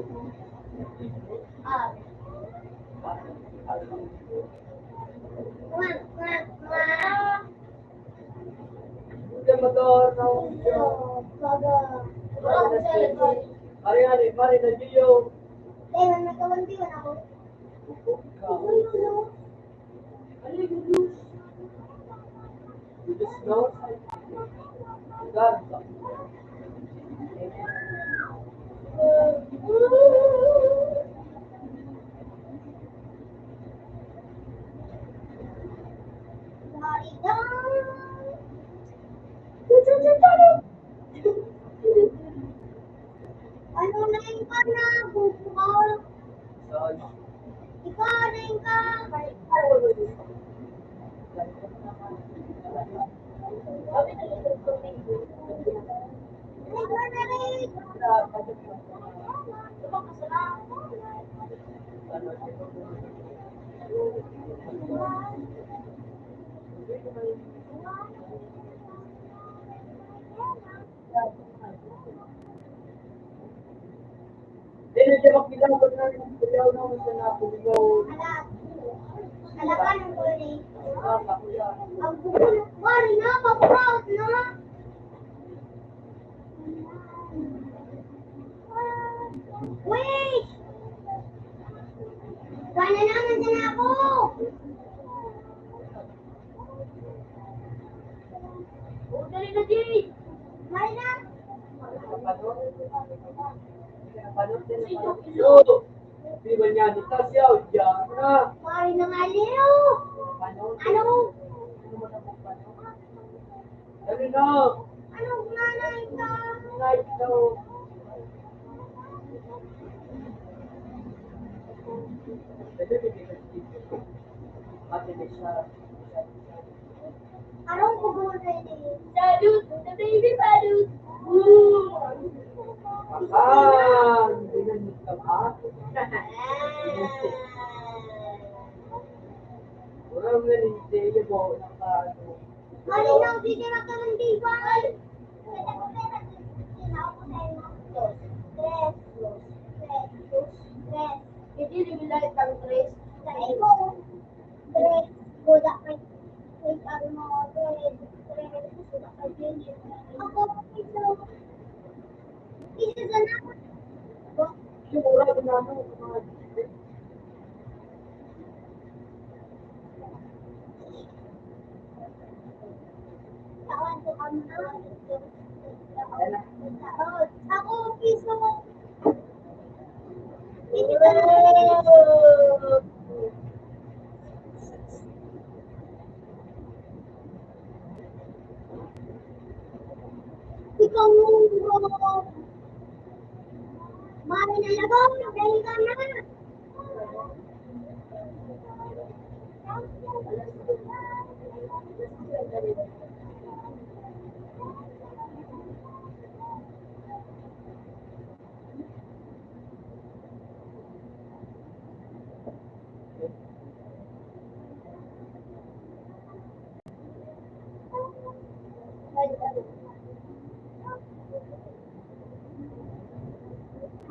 Ah. Buka motor, no. Ari, mari na Gio. Nagka-1v1 ako. You just know. God. Ano na yung ka na? Bukal. So, Ikaw na yung ka. Ikaw na rin. Hindi na siya makilaw na rin. Makilaw na ako sa napuligaw. Alam. Ang gugulo. Mari na, paproud na. Wait! Sana naman sana ako! Dali na, Jay! Mari na! Yo! Di ba niya? Ito siya. Diyan na. Mari na nga, Leo! Ano? Dali na. Anong nanay ka? Night daw. Anong gugulo na yun? Salute! The baby salute! Woo! Hindi na nito ka. Orang na rin siya po. Malinaw din na ng diwan. Hindi nila itang tres. Yung orang na naman. Ako, piso. Hindi ka ikaw mo. Mami na labang, dali ka na.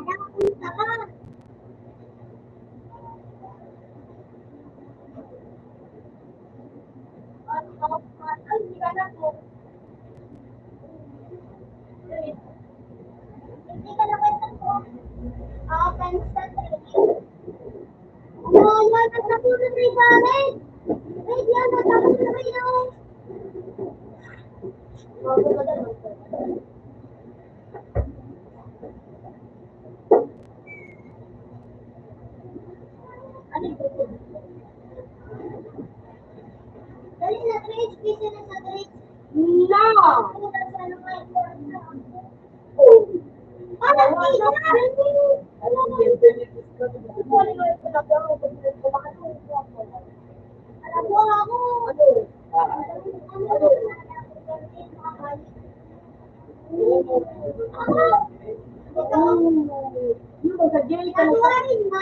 Anak, punta ka. Ay, hindi ka na po. Hindi ka na kwenta po. Pensa ano, yan, nagtapunan na yung galit. Wait, yan, nagtapunan na kayo. Ano yung dali na, Trace. Pisa na sa Trace. No! Parang pisa na! Alam mo ako. Yung sa Jerry ka na January na.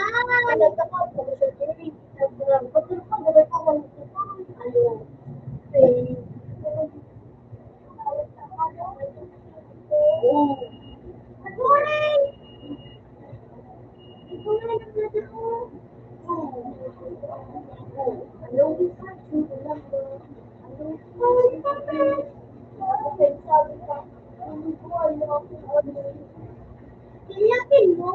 January! Ito na nagdada ko. Kailangan mo.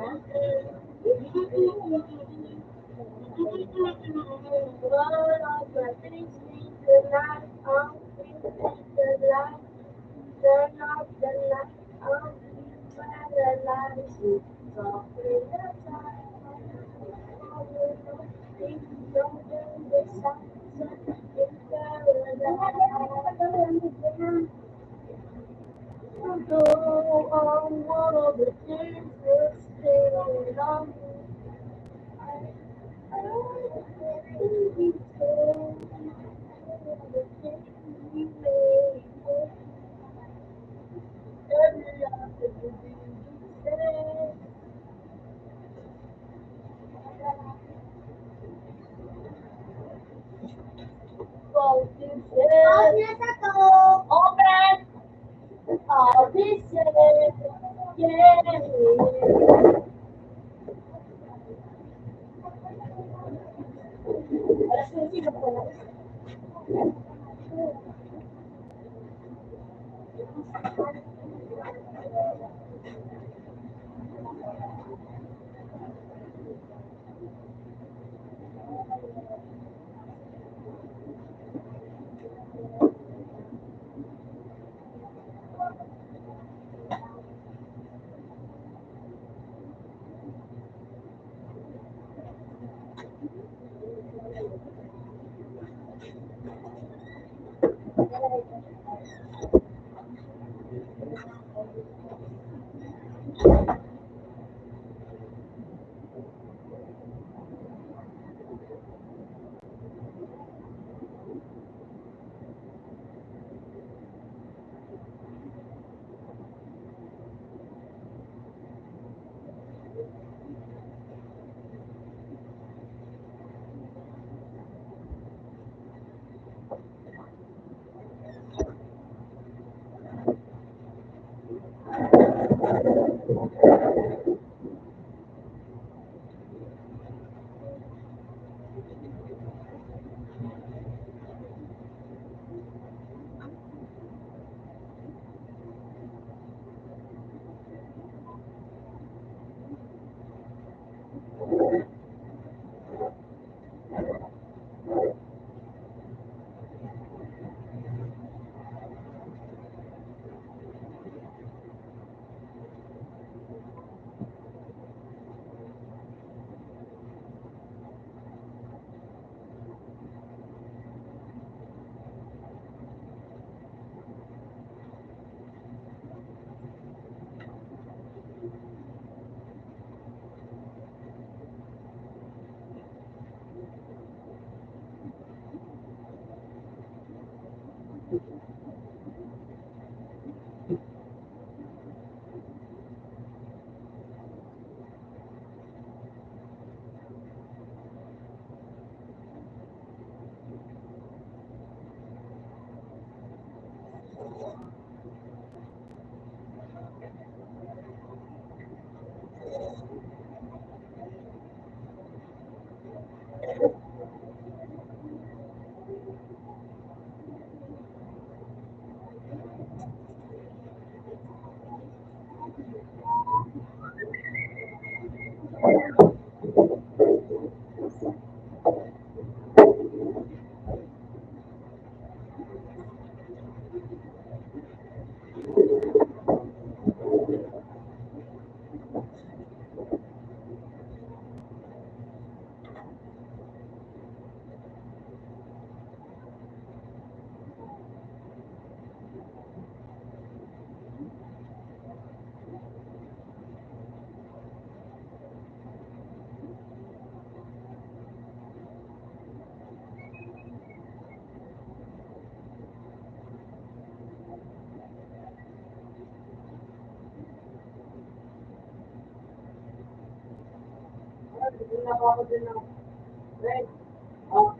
of my things need the light, all things need the light. Turn off the light, all things where the light is softly outside. Things don't do the sunset in paradise. Although one of the things will stay on Open! All this yeah. Alas 11 na pala. Ginawa ko din ng red. Oh,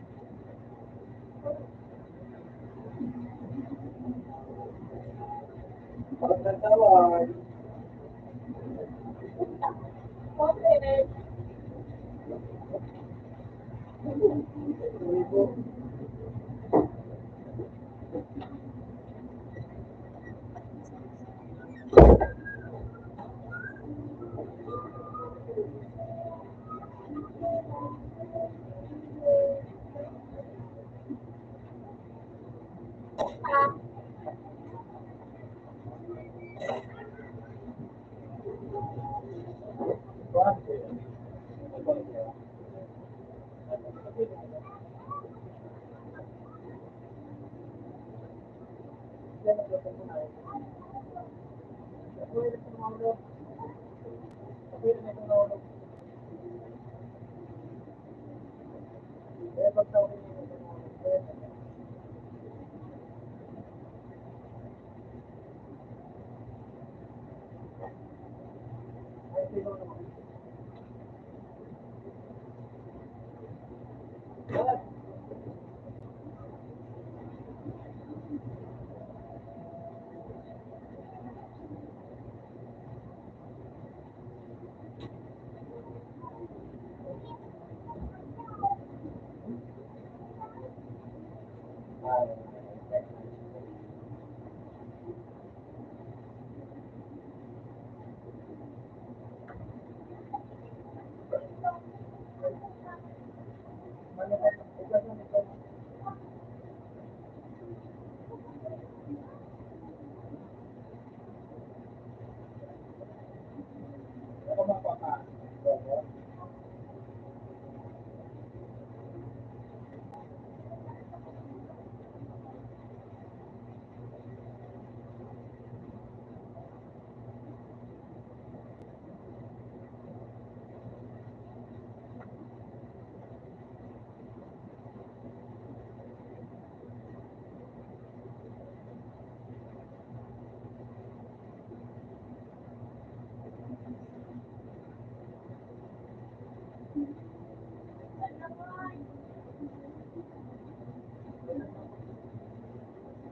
Parang nagtawag. okay. Pwede tumulog. Pwede na tumulog. Kaya pag tawin niyo tumulog, pwede. Ay, sino naman? Ako mapaka.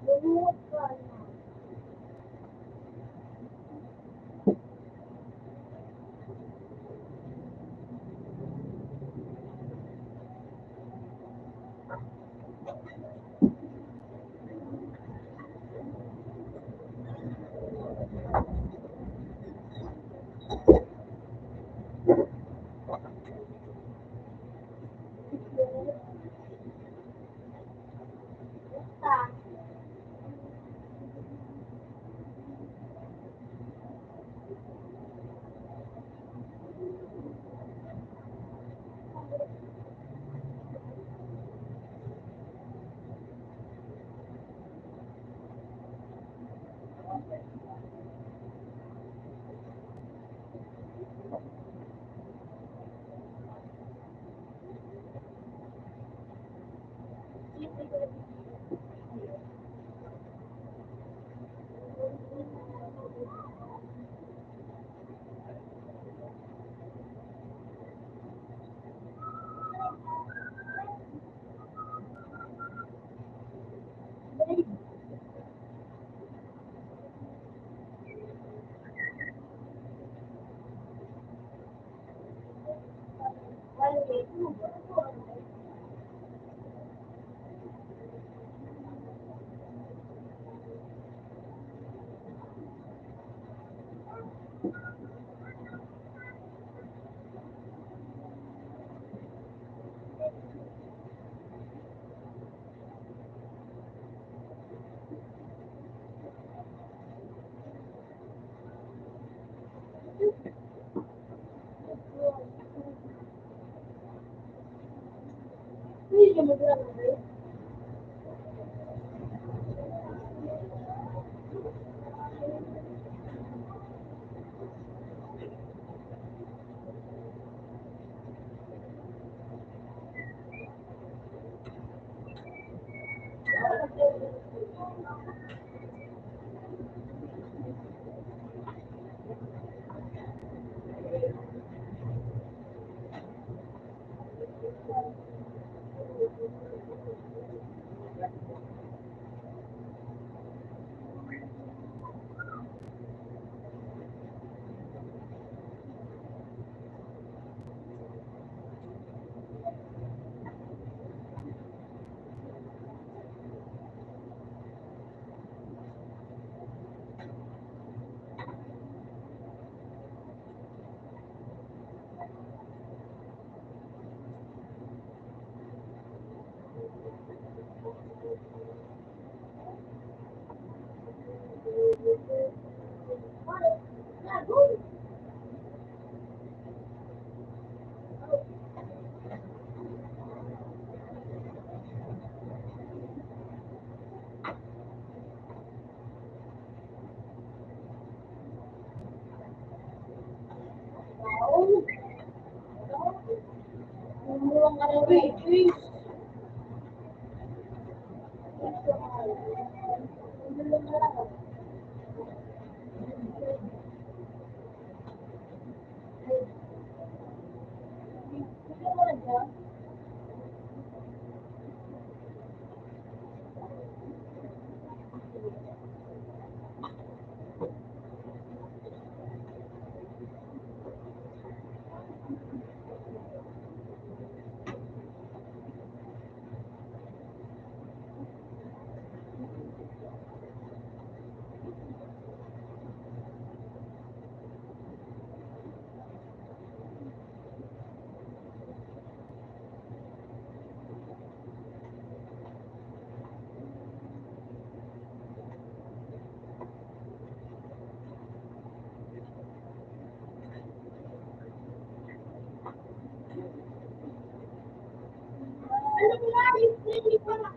Lumuot ka na. Basta. Hindi ka maglalagay. Wala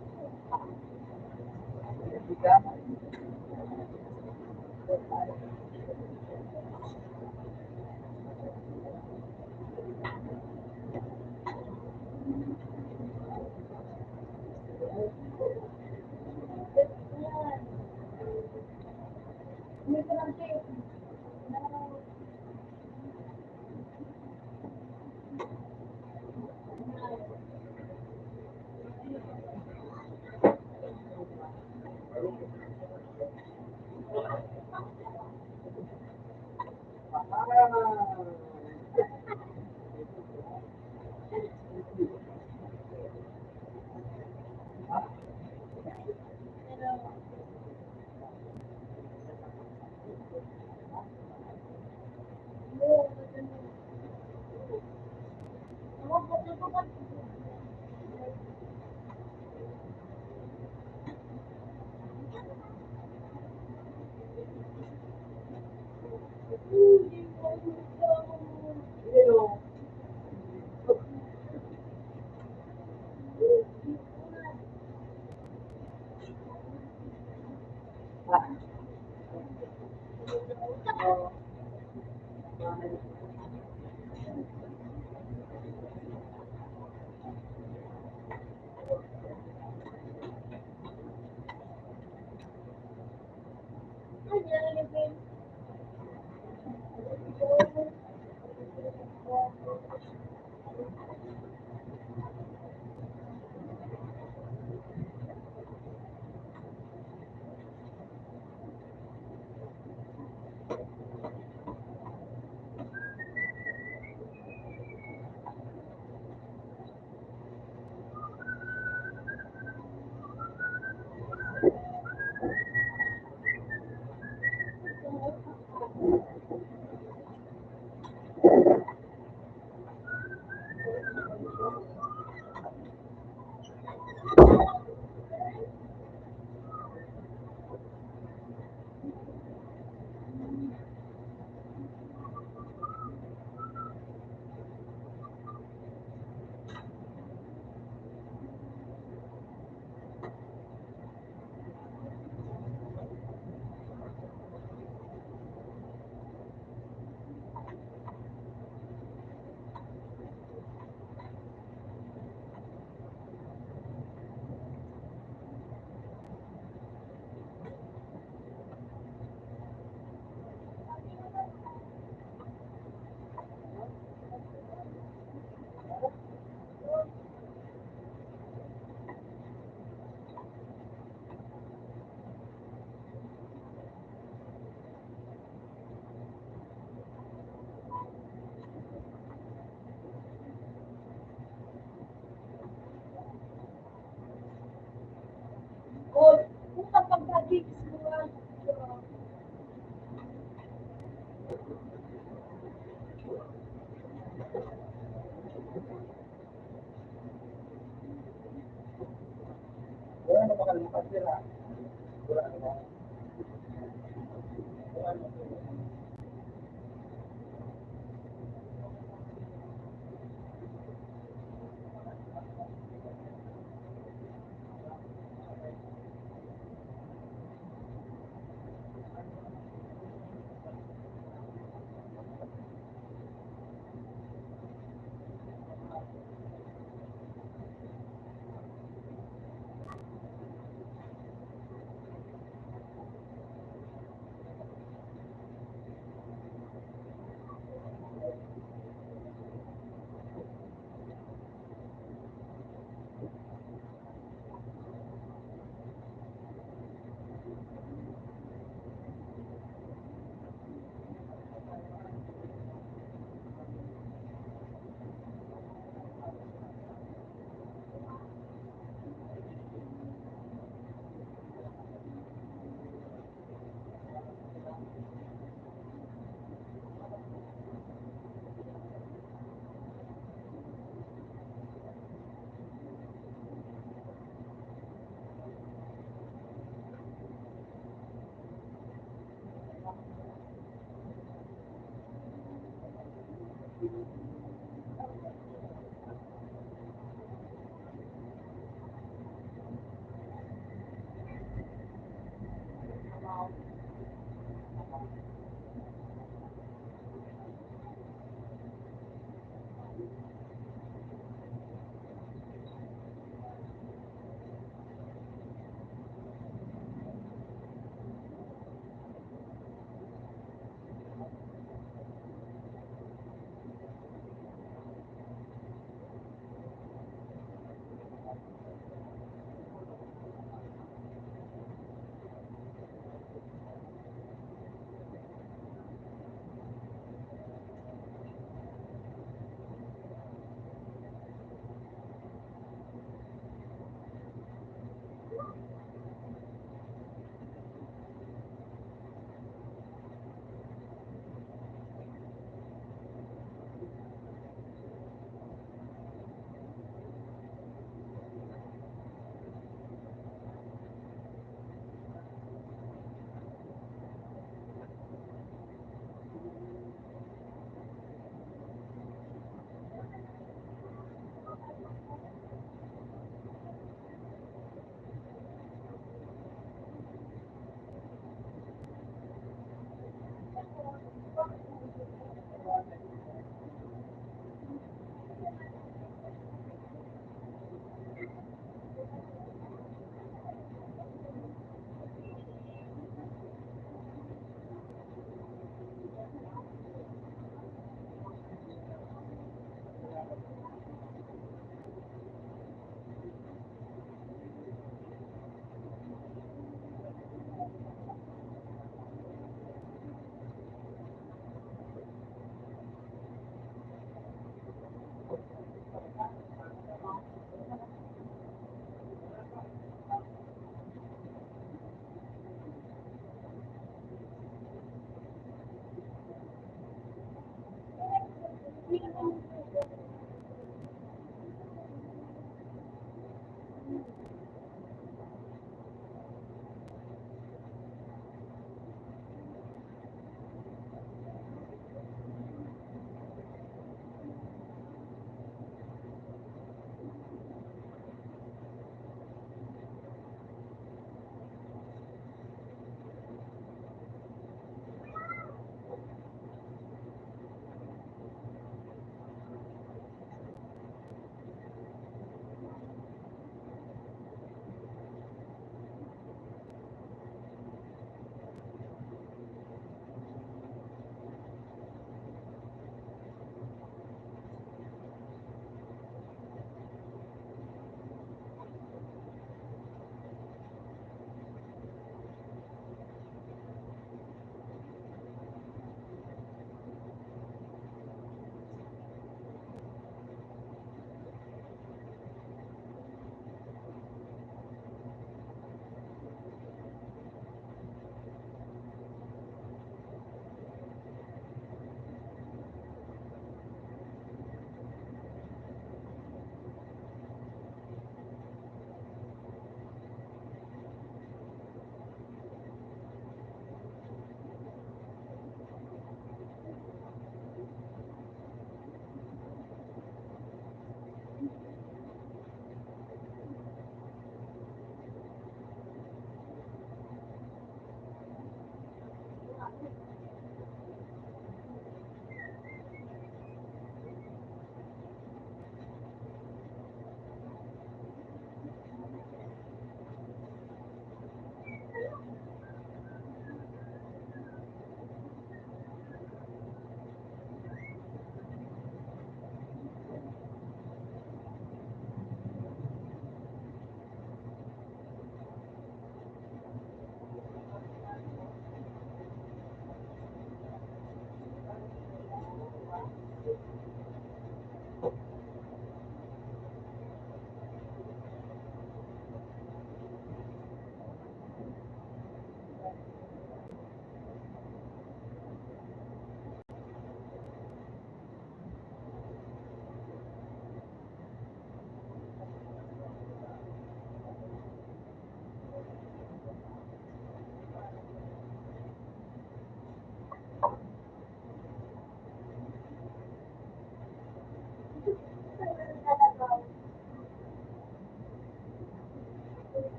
na makalimutan sila. Wala na.